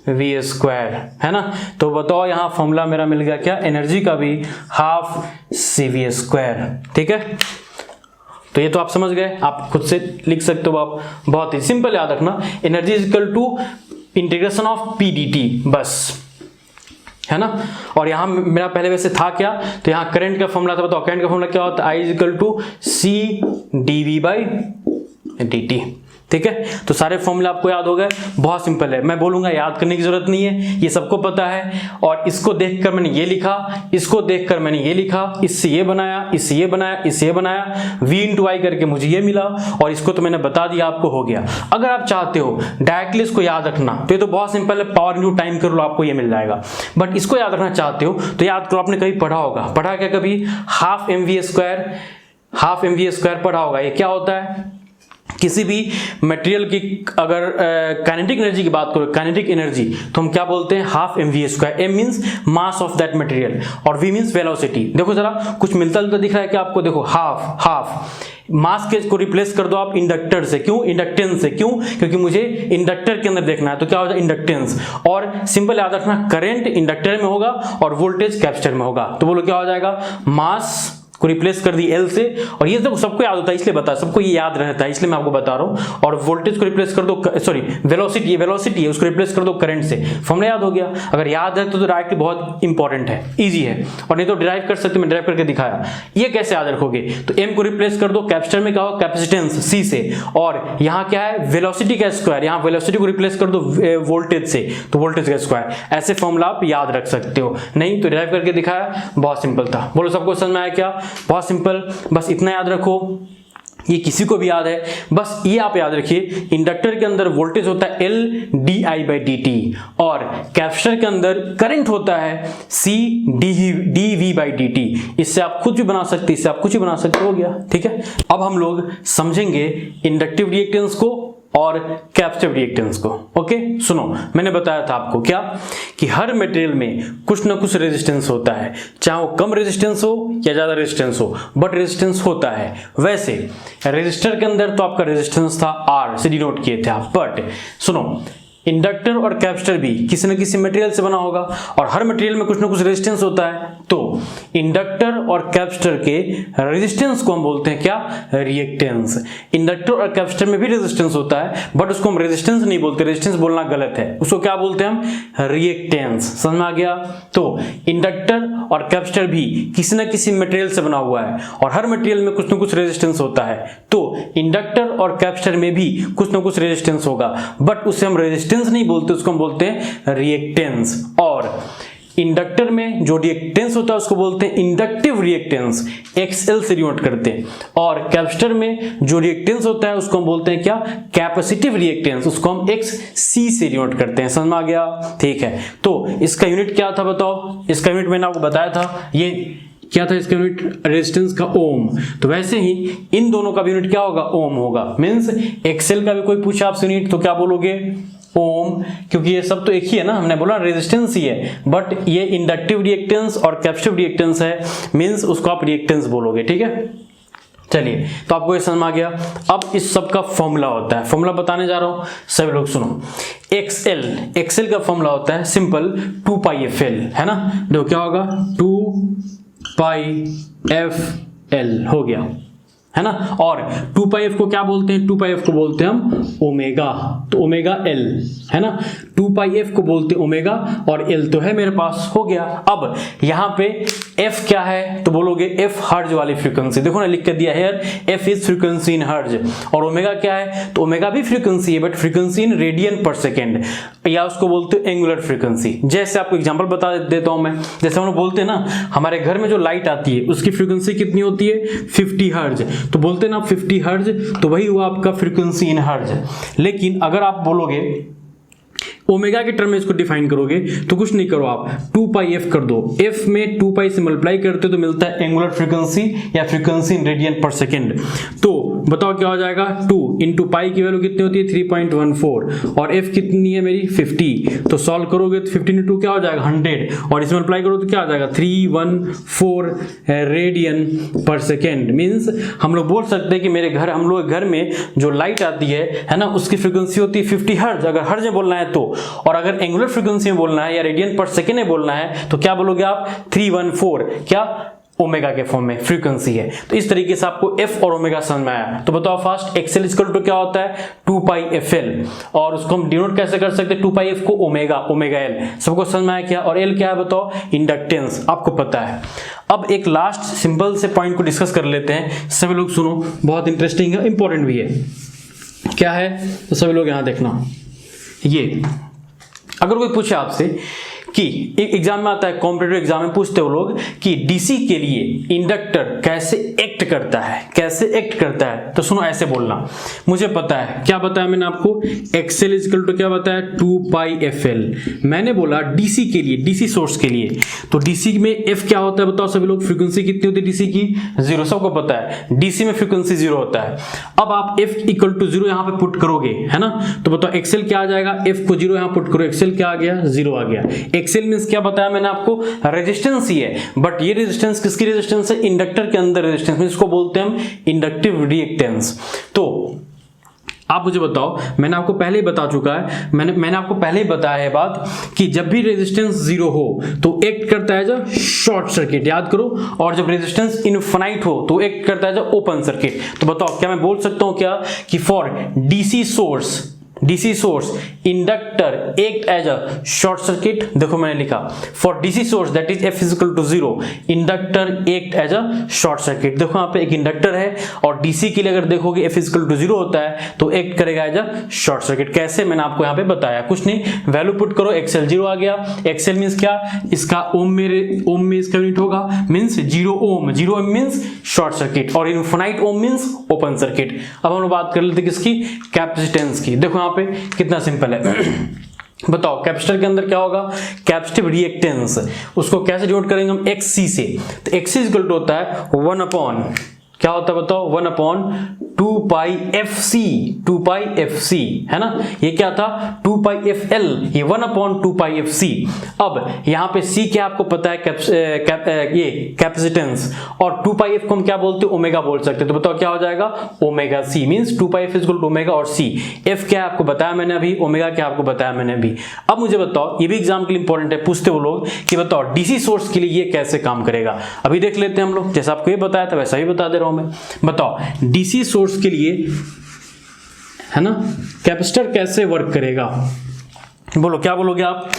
v स्क्वायर, है ना। तो बताओ यहाँ फॉर्मूला मेरा मिल गया क्या, एनर्जी का भी हाफ c v स्क्वायर, ठीक है। तो ये तो आप समझ गए, आप खुद से लिख सकते हो आप, बहुत ही सिंपल याद रखना, energy is equal to integration of p dt, बस, है ना। और यहाँ मेरा पहले वैसे था क्या, तो यहाँ करंट का फॉर्मूला था, बताओ करंट का फॉर्मूला क्या होता है, I is equal to c dv by dt, ठीक है। तो सारे फॉर्मूले आपको याद हो गए, बहुत सिंपल है, मैं बोलूंगा याद करने की जरूरत नहीं है, ये सबको पता है। और इसको देखकर मैंने ये लिखा, इसको देखकर मैंने ये लिखा, इससे ये बनाया, इससे ये बनाया, इससे ये बनाया, v इंटू आई करके मुझे ये मिला, और इसको तो मैंने बता दिया आपको, हो गया। अगर आप चाहते हो डायरेक्टली इसको याद रखना तो ये तो बहुत सिंपल है, पावर इंटू टाइम कर लो आपको ये मिल जाएगा। बट इसको याद रखना चाहते हो तो याद करो, आपने कभी पढ़ा होगा, पढ़ा क्या कभी, हाफ mv स्क्वायर पढ़ा होगा। ये क्या होता है, किसी भी मटेरियल की अगर काइनेटिक एनर्जी की बात करो, काइनेटिक एनर्जी, तो हम क्या बोलते हैं, half mv square. m means mass of that material और v मींस वेलोसिटी। देखो जरा कुछ मिलता जुलता दिख रहा है क्या आपको, देखो हाफ मास के को रिप्लेस कर दो आप इंडक्टर से, क्यों, इंडक्टेंस से, क्यों, क्योंकि मुझे इंडक्टर के अंदर देखना है, तो क्या हो जाए इंडक्टेंस। और सिंपल याद रखना, करंट इंडक्टर में होगा और वोल्टेज कैपेसिटर में होगा, तो बोलो क्या हो जाएगा, मास को रिप्लेस कर दी L से, और ये देखो सबको याद होता है इसलिए बता, सबको ये याद रहता है इसलिए मैं आपको बता रहा हूँ। और वोल्टेज को रिप्लेस कर दो, सॉरी वेलोसिटी है उसको रिप्लेस कर दो करंट से, फॉर्मूला याद हो गया। अगर याद है तो डायरेक्टली बहुत इंपॉर्टेंट है, इजी है, और नहीं तो डिराइव कर सकते, मैं डिराइव करके दिखाया। ये कैसे याद रखोगे, तो M को रिप्लेस कर दो कैपेसिटर में, क्या हो, कैपेसिटेंस C से, और यहाँ क्या है वेलोसिटी का स्क्वायर, यहाँ वेलोसिटी को रिप्लेस कर दो वोल्टेज से, तो वोल्टेज का स्क्वायर। ऐसे फॉर्मूला आप याद रख सकते हो, नहीं तो डिराइव करके दिखाया, बहुत सिंपल था। बोलो सबको समझ में आया क्या, बहुत सिंपल, बस इतना याद रखो, ये किसी को भी याद है, बस ये आप याद रखिए, इंडक्टर के अंदर वोल्टेज होता है L di बाई dt, और कैपेसिटर के अंदर करंट होता है C dv बाई dt। इससे आप कुछ भी बना सकते, इससे आप कुछ भी बना सकते, हो गया, ठीक है। अब हम लोग समझेंगे इंडक्टिव रिएक्टेंस को और कैपेसिटिव रिएक्टेंस को। ओके सुनो, मैंने बताया था आपको क्या कि हर मटेरियल में कुछ ना कुछ रेजिस्टेंस होता है, चाहे वो कम रेजिस्टेंस हो या ज्यादा रेजिस्टेंस हो, बट रेजिस्टेंस होता है। वैसे रेजिस्टर के अंदर तो आपका रेजिस्टेंस था R से डिनोट किए थे आप, बट सुनो इंडक्टर और कैपेसिटर भी किसी न किसी मटेरियल से बना होगा और हर मटेरियल में कुछ ना कुछ रेजिस्टेंस होता है, तो इंडक्टर और कैपेसिटर के रेजिस्टेंस को हम बोलते हैं क्या, रिएक्टेंस। इंडक्टर और कैपेसिटर में भी रेजिस्टेंस होता है बट उसको हम रेजिस्टेंस नहीं बोलते, रेजिस्टेंस बोलना गलत है, उसको क्या बोलते हैं हम, रिएक्टेंस। समझ में आ गया? तो इंडक्टर और कैपेसिटर भी किसी न किसी मटेरियल से बना हुआ है और हर मटेरियल में कुछ ना कुछ रेजिस्टेंस होता है, तो इंडक्टर और कैपेसिटर में भी कुछ ना कुछ रेजिस्टेंस होगा, बट उसे हम रेजिस्टेंस नहीं बोलते, उसको हम बोलते हैं रिएक्टेंस। और इंडक्टर में जो रिएक्टेंस होता है उसको बोलते हैं इंडक्टिव रिएक्टेंस, XL से डिनोट करते हैं, और कैपेसिटर में जो रिएक्टेंस होता है उसको हम बोलते हैं क्या, कैपेसिटिव रिएक्टेंस, उसको हम XC से डिनोट करते हैं। समझ में आ गया? ठीक है, तो इसका यूनिट क्या था बताओ? इसका यूनिट मैंने आपको बताया था, ये क्या था इसका यूनिट, रेजिस्टेंस का ओम। तो वैसे ही इन दोनों का भी यूनिट क्या होगा, ओम होगा। मींस XL का भी कोई पूछा आपसे यूनिट तो क्या बोलोगे, ओम, क्योंकि ये सब तो एक ही है ना, हमने बोला रेजिस्टेंस ही है, बट ये इंडक्टिव रिएक्टेंस और कैपेसिटिव रिएक्टेंस है, मींस उसको आप रिएक्टेंस बोलोगे। ठीक है, चलिए, तो आपको ये समझ में आ गया। अब इस सब का फॉर्मूला होता है, फॉर्मूला बताने जा रहा हूं, सभी लोग सुनो। XL का फॉर्मूला होता है सिंपल 2πfl, है ना। देखो क्या होगा, 2πfl हो गया, है ना। और 2πf को क्या बोलते हैं, 2πf को बोलते हैं हम ओमेगा, तो ओमेगा L, है ना। 2πf को बोलते हैं ओमेगा और L तो है मेरे पास, हो गया। अब यहाँ पे F क्या है तो बोलोगे F हर्ज वाली फ्रीक्वेंसी, देखो ना लिख के दिया है, F इज फ्रीक्वेंसी इन हर्ज। और ओमेगा क्या है, तो ओमेगा भी फ्रीक्वेंसी है बट फ्रीक्वेंसी इन रेडियन पर सेकेंड, या उसको बोलते हैं एंगुलर फ्रीक्वेंसी। जैसे आपको एग्जांपल बता देता हूं मैं, जैसे हम लोग बोलते हैं ना हमारे घर में जो लाइट आती है उसकी फ्रीक्वेंसी कितनी होती है, 50 हर्ज, तो बोलते हैं ना 50 हर्ज, तो वही हुआ आपका फ्रीक्वेंसी इन हर्ज। लेकिन अगर आप बोलोगे ओमेगा के टर्म में इसको डिफाइन करोगे तो कुछ नहीं करो, आप 2πf कर दो, f में 2π से मल्टीप्लाई करते तो मिलता है एंगुलर फ्रीक्वेंसी या फ्रीक्वेंसी इन रेडियन पर सेकेंड। तो बताओ क्या हो जाएगा, 2 इंटू पाई की वैल्यू कितनी होती है, 3.14, और f कितनी है मेरी 50, तो सॉल्व करोगे तो 15 इंटू क्या हो जाएगा 100, और इसमें मल्टीप्लाई करो तो क्या आ जाएगा 314 रेडियन पर सेकेंड। मीन्स हम लोग बोल सकते हैं कि मेरे घर, हम लोग घर में जो लाइट आती है ना, उसकी फ्रीक्वेंसी होती है 50 हर्ज, अगर हर्ज में बोलना है तो, और अगर एंगुलर फ्रीक्वेंसी में बोलना है या रेडियन पर सेकेंड में बोलना है तो क्या बोलोगे आप, 314 क्या ओमेगा के फॉर्म में फ्रीक्वेंसी है। तो इस तरीके से आपको एफ और ओमेगा समझ में आया। तो बताओ फास्ट, एक्सएल इक्वल टू क्या होता है, 2πfl, और उसको हम डिनोट कैसे कर सकते हैं, 2πf को ओमेगा, ओमेगा एल, सबको समझ में आया क्या। और एल क्या है बताओ, इंडक्टेंस, आपको पता है। अब एक लास्ट सिंपल से पॉइंट को डिस्कस कर लेते हैं, सभी लोग सुनो, बहुत इंटरेस्टिंग है, इंपॉर्टेंट भी है। क्या है तो सभी लोग यहां देखना, ये अगर कोई पूछे आपसे कि एग्जाम में आता है, कॉम्पिटिटिव एग्जाम में पूछते हो लोग कि डीसी के लिए इंडक्टर कैसे एक्ट करता है, कैसे एक्ट करता है, तो सुनो ऐसे बोलना, मुझे पता है, क्या बताया मैंने आपको, एक्सएल इक्वल टू क्या बताया, 2πfl। मैंने बोला डीसी के लिए, डीसी सोर्स के लिए, तो डीसी में एफ क्या होता है बताओ सभी लोग, फ्रीक्वेंसी कितनी होती है डीसी की, 0, सबको पता है डीसी में फ्रीक्वेंसी 0 होता है। अब आप एफ इक्वल टू 0 यहां पे पुट करोगे, है ना, तो बताओ एक्सएल क्या आ जाएगा, एफ को 0 यहां पुट करो, एक्सएल क्या आ गया, 0 आ गया। एक्सएल मींस क्या बताया मैंने आपको, रेजिस्टेंस ही है, बट ये रेजिस्टेंस किसकी रेजिस्टेंस है, इंडक्टर के अंदर रेजिस्टेंस, इसको बोलते हैं हम इंडक्टिव रिएक्टेंस। तो आप मुझे बताओ, मैंने आपको पहले ही बता चुका है, मैंने आपको पहले ही बताया है बात कि जब भी रेजिस्टेंस 0 हो तो एक्ट करता है जब शॉर्ट सर्किट, याद करो, और जब रेजिस्टेंस इनफाइनाइट हो तो एक्ट करता है जब ओपन सर्किट। तो बताओ क्या मैं बोल सकता हूं क्या कि for DC source inductor act as a short circuit, देखो मैंने लिखा for DC source that is F equal to 0 inductor act as a short circuit. देखो यहाँ पे एक इंडक्टर है और डीसी के लिए अगर देखोगे एफ इक्वल टू 0 होता है तो एक्ट करेगा एज अ शॉर्ट सर्किट। कैसे, मैंने आपको यहाँ पे बताया, कुछ नहीं, वैल्यू पुट करो, एक्सएल 0 आ गया। एक्सएल मींस क्या, इसका ओम में इसका यूनिट होगा, मींस 0 ओम, 0 ओम मींस शॉर्ट सर्किट, और इनफाइनाइट ओम मींस ओपन सर्किट। अब हम लोग बात कर लेते किसकी, कैपेसिटेंस की। देखो यहाँ पे कितना सिंपल है बताओ कैपेसिटर के अंदर क्या होगा, कैपेसिटिव रिएक्टेंस, उसको कैसे डिनोट करेंगे हम, XC से। तो XC इक्वल टू होता है 1 अपॉन क्या होता है बताओ, 1/2πfc है ना। ये क्या था 2πfl, ये 1/2πfc। अब यहाँ पे c क्या आपको पता है, ये कैपेसिटेंस, और 2πf को हम क्या बोलते हैं, ओमेगा बोल सकते हैं। तो बताओ क्या हो जाएगा, omega c means 2πf equal to omega, और c f क्या आपको बताया मैंने अभी, ओमेगा क्या आपको बताया मैंने अभी। अब मुझे बताओ, ये भी एग्जाम के लिए इंपॉर्टेंट है, पूछते वो लोग कि बताओ डीसी सोर्स के लिए ये कैसे काम करेगा। अभी देख लेते हैं हम लोग, जैसा आपको ये बताया था वैसा ही बता दे रहा हूं मैं। बताओ डीसी सोर्स के लिए है ना कैपेसिटर कैसे वर्क करेगा, बोलो क्या बोलोगे आप,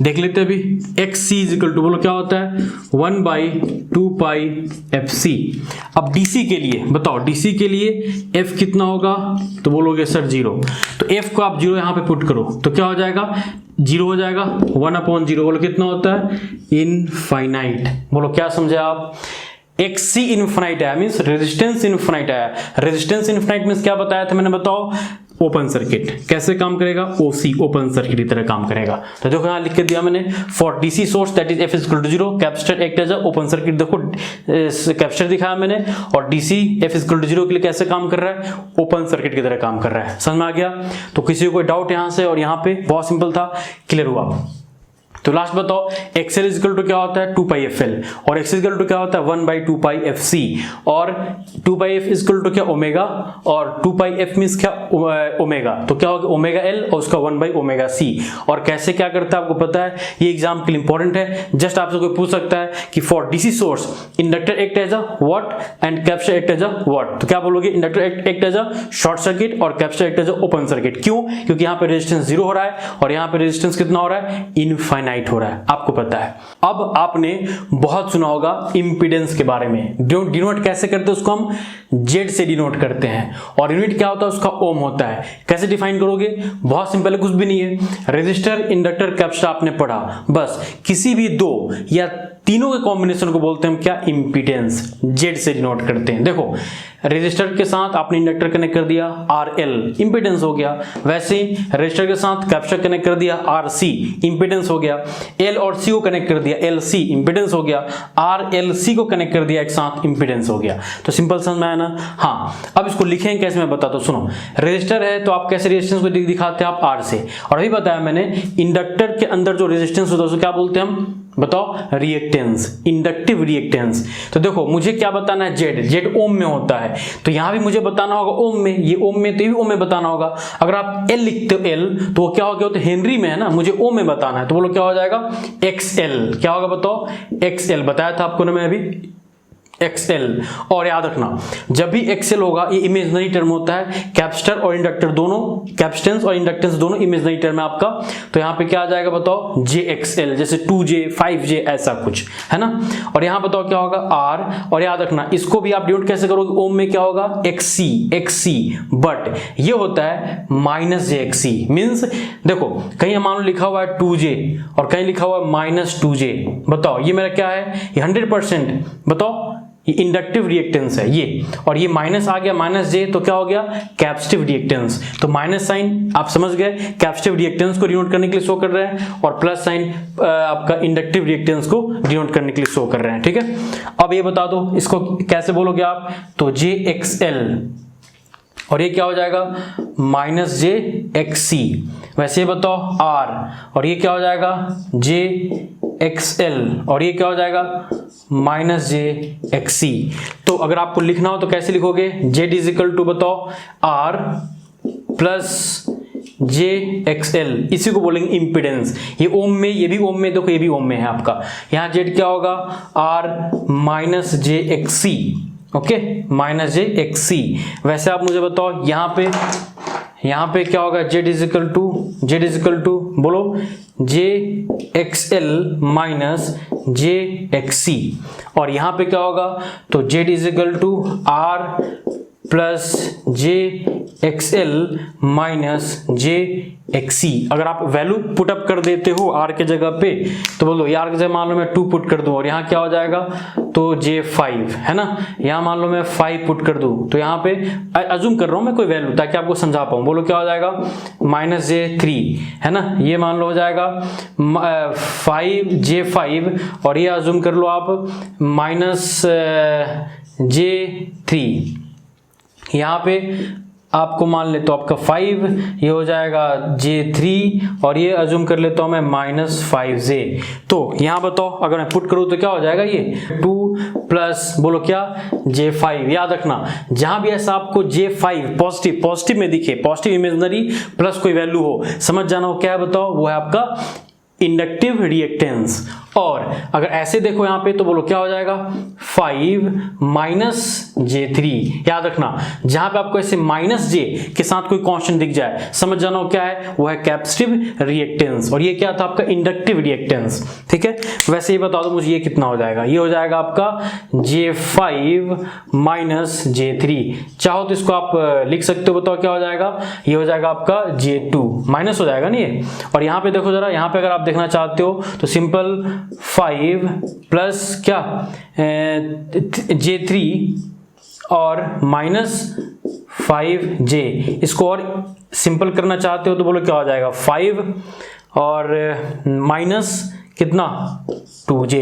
देख लेते हैं अभी। XC इक्वल टू बोलो क्या होता है 1/2πfc। अब DC के लिए बताओ, DC के लिए F कितना होगा, तो बोलोगे सर 0, तो F को आप 0 यहां पे पुट करो तो क्या हो जाएगा, 0 हो जाएगा, 1/0 बोलो कितना होता है, इनफाइनाइट। बोलो क्या समझे आप, XC इनफाइनाइट है मींस रेजिस्टेंस इनफाइनाइट है। रेजिस्टेंस इनफाइनाइट मींस क्या बताया था मैंने, बताओ ओपन सर्किट कैसे काम करेगा, OC ओपन सर्किट की तरह काम करेगा। तो देखो यहाँ लिख के दिया मैंने, for DC source that is F equal to 0 capacitor act as a open circuit. देखो कैपेसिटर दिखाया मैंने, और डीसी F इक्वल टू 0 के लिए कैसे काम कर रहा है, ओपन सर्किट की तरह काम कर रहा है। समझ में आ गया। तो किसी को कोई डाउट यहाँ से और यहाँ पे, बहुत सिंपल था, क्लियर हुआ। तो लास्ट बताओ XL इक्वल टू क्या होता है 2πfl, और XC इक्वल टू क्या होता है 1/2πfc, और 2πf इक्वल टू क्या ओमेगा, और 2πf मींस क्या ओमेगा, तो क्या होगा ओमेगा L और उसका 1/ωc। और कैसे क्या करता है आपको पता है, ये एग्जाम के लिए इंपॉर्टेंट है। जस्ट आपसे कोई पूछ सकता है कि for DC source inductor act as a what and capacitor act as a what, तो क्या बोलोगे, inductor act as a short circuit और capacitor act as a open circuit. क्यों, क्योंकि यहाँ पे रेजिस्टेंस 0 हो रहा है और यहाँ पे रेजिस्टेंस कितना हो रहा है, इनफाइनाइट हो रहा है, आपको पता है। अब आपने बहुत सुना होगा इंपीडेंस के बारे में, डिनोट कैसे करते हैं, उसको हम जेड से डिनोट करते हैं, और यूनिट क्या होता है उसका ओम होता है। कैसे डिफाइन करोगे, बहुत सिंपल है, कुछ भी नहीं है, रेजिस्टर इंडक्टर कैपेसिटर आपने पढ़ा, बस किसी भी दो या तीनों के कॉम्बिनेशन को बोलते हैं हम क्या, इंपीडेंस, जेड से डिनोट करते हैं। देखो रेजिस्टर के साथ आपने इंडक्टर कनेक्ट कर दिया, RL इंपीडेंस हो गया, वैसे ही रेजिस्टर के साथ कैपेसिटर कनेक्ट कर दिया, RC इंपीडेंस हो गया, L और C को कनेक्ट कर दिया, LC इंपीडेंस हो गया, RLC को कनेक्ट कर दिया एक साथ, इंपीडेंस हो गया। तो सिंपल समझ में आया ना। हाँ अब इसको लिखेंगे कैसे मैं बताता हूं, सुनो। रेजिस्टर है तो आप कैसे रेजिस्टेंस को दिखाते हैं, आप R से, और अभी बताया मैंने इंडक्टर के अंदर जो रेजिस्टेंस होता है उसको क्या बोलते हैं हम, बताओ रिएक्टेंस, इंडक्टिव रिएक्टेंस। तो देखो मुझे क्या बताना है, जेड ओम में होता है, तो यहां भी मुझे बताना होगा ओम में, ये ओम में तो ये भी ओम में बताना होगा। अगर आप एल लिखते हो एल तो क्या हो गया, तो हेनरी में है ना, मुझे ओम में बताना है, तो बोलो क्या हो जाएगा XL, क्या होगा बताओ XL, बताया था आपको ना मैं अभी XL। और याद रखना जब भी XL होगा ये इमेजिनरी टर्म होता है, कैपेसिटर और इंडक्टर दोनों, कैपेसिटेंस और इंडक्टेंस दोनों इमेजिनरी टर्म है आपका। तो यहाँ पे क्या आ जाएगा बताओ JXL, जैसे 2J 5J ऐसा कुछ है ना। और यहाँ बताओ क्या होगा R, और याद रखना इसको भी आप डिनोट कैसे करोगे, ओम में क्या होगा XC, बट ये होता है -JXC। मीन्स देखो कहीं मान लो लिखा हुआ है 2J और कहीं लिखा हुआ है -2J, बताओ ये मेरा क्या है, ये 100%, बताओ ये इंडक्टिव रिएक्टेंस है ये, और ये माइनस आ गया -J तो क्या हो गया कैपेसिटिव रिएक्टेंस। तो माइनस साइन आप समझ गए, कैपेसिटिव रिएक्टेंस को डिनोट करने के लिए शो कर रहे हैं, और प्लस साइन आपका इंडक्टिव रिएक्टेंस को डिनोट करने के लिए शो कर रहे हैं, ठीक है। अब ये बता दो इसको कैसे बोलोगे आप, तो JXL, और ये क्या हो जाएगा -JXC। वैसे ये बताओ R, और ये क्या हो जाएगा JXL, और ये क्या हो जाएगा -JXC। तो अगर आपको लिखना हो तो कैसे लिखोगे, Z इज इक्वल टू बताओ R प्लस JXL, इसी को बोलेंगे इंपीडेंस। ये ओम में, ये भी ओम में, देखो ये भी ओम में है आपका। यहाँ Z क्या होगा R -JXC, ओके -JXC। वैसे आप मुझे बताओ यहाँ पे क्या होगा, Z इज इक्वल टू बोलो JXL -JXC, और यहाँ पे क्या होगा, तो Z is equal to R plus JXL -JXC। अगर आप वैल्यू पुटअप कर देते हो R के जगह पे, तो बोलो यार के जगह मान लो मैं 2 पुट कर दूं, और यहाँ क्या हो जाएगा, तो J5 है ना, यहाँ मान लो मैं 5 पुट कर दूं, तो यहाँ पे अज्यूम कर रहा हूँ मैं कोई वैल्यू ताकि आपको समझा पाऊँ। बोलो क्या हो जाएगा -J3 है ना, ये मान लो हो जाएगा 5J5, और ये अज्यूम कर लो आप J3, यहाँ पे आपको मान ले तो आपका 5, ये हो जाएगा J3 और ये अज्यूम कर लेता हूँ मैं -5J। तो यहाँ बताओ अगर मैं पुट करूँ तो क्या हो जाएगा, ये 2 प्लस बोलो क्या J5। याद रखना जहां भी ऐसा आपको J5 पॉजिटिव में दिखे, पॉजिटिव इमेजिनरी प्लस कोई वैल्यू हो, समझ जाना हो क्या है बताओ, वो है आपका इंडक्टिव रिएक्टेंस। और अगर ऐसे देखो यहाँ पे तो बोलो क्या हो जाएगा 5 माइनस J3। याद रखना जहां पे आपको ऐसे -J के साथ कोई कांस्टेंट दिख जाए, समझ जाना हो क्या है, वो है कैपेसिटिव रिएक्टेंस। और ये क्या था आपका इंडक्टिव रिएक्टेंस। ठीक है, वैसे ही बता दो मुझे ये कितना हो जाएगा, ये हो जाएगा आपका J5 माइनस J3। चाहो तो इसको आप लिख सकते हो, बताओ क्या हो जाएगा, ये हो जाएगा आपका J2 माइनस हो जाएगा ना ये। और यहाँ पे देखो जरा, यहाँ पे अगर आप देखना चाहते हो तो सिंपल 5 प्लस क्या J3 और -5J, इसको और सिंपल करना चाहते हो तो बोलो क्या हो जाएगा 5 और माइनस कितना 2J।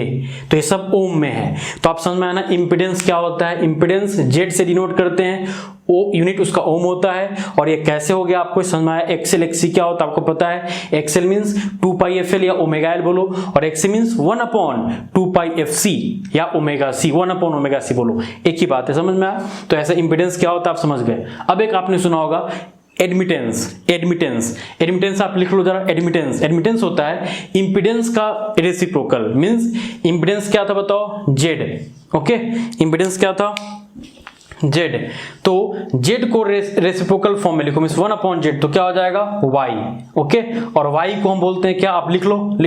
तो ये सब ओम में है। तो आप समझ में आया ना इम्पीडेंस क्या होता है। इम्पीडेंस Z से डिनोट करते हैं, ओ यूनिट उसका ओम होता है। और ये कैसे हो गया आपको समझ में आया। एक्सएल एक्सी क्या होता है आपको पता है, एक्सएल मीन्स 2πfl या ओमेगा एल बोलो, और एक्सी मीन्स 1/2πfc या ओमेगा सी, 1/ओमेगा सी बोलो, एक ही बात है, समझ में आया। तो ऐसा इम्पीडेंस क्या होता है आप समझ गए। अब एक आपने सुना होगा एडमिटेंस आप लिख लो जरा। एडमिटेंस होता है इंपीडेंस का रेसिप्रोकल। मींस इंपीडेंस क्या था बताओ, Z। ओके, इंपीडेंस क्या था Z। तो Z को रेसिप्रोकल फॉर्म में लिखो, मींस 1/Z, तो क्या हो जाएगा Y। ओके, और Y को हम बोलते हैं क्या, आप लिख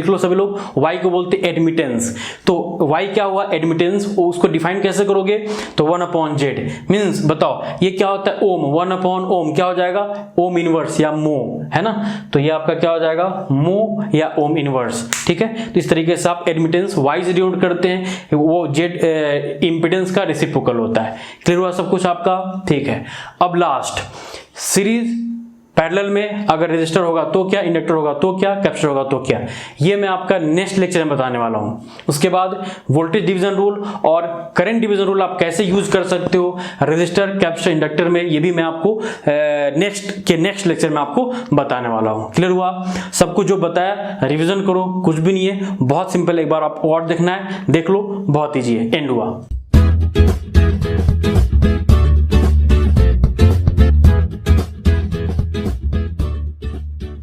लो सभी लोग, Y को बोलते हैं एडमिटेंस। तो Y क्या हुआ एडमिटेंस, उसको डिफाइन कैसे करोगे तो 1/Z। मींस बताओ ये क्या होता है ओम, 1/ओम क्या हो जाएगा ओम इनवर्स या मो, है ना। तो ये आपका क्या हो जाएगा मो या ओम इनवर्स। ठीक है, तो इस तरीके से आप एडमिटेंस Y से डिनोट करते हैं, वो Z इंपीडेंस का रेसिप्रोकल होता है। क्लियर हुआ सब कुछ आपका, ठीक है। अब लास्ट, सीरीज पैरेलल में अगर रेजिस्टर होगा तो क्या, इंडक्टर होगा तो क्या, कैपेसिटर होगा तो क्या, ये मैं आपका नेक्स्ट लेक्चर में बताने वाला हूं। उसके बाद वोल्टेज डिवीजन रूल और करंट डिवीजन रूल आप कैसे यूज कर सकते हो रेजिस्टर, कैपेसिटर, इंडक्टर में, ये भी मैं आपको नेक्स्ट लेक्चर में आपको बताने वाला हूं। क्लियर हुआ सब कुछ जो बताया, रिविजन करो, कुछ भी नहीं है, बहुत सिंपल, एक बार आपको और देखना है देख लो, बहुत ईजी है। एंड हुआ।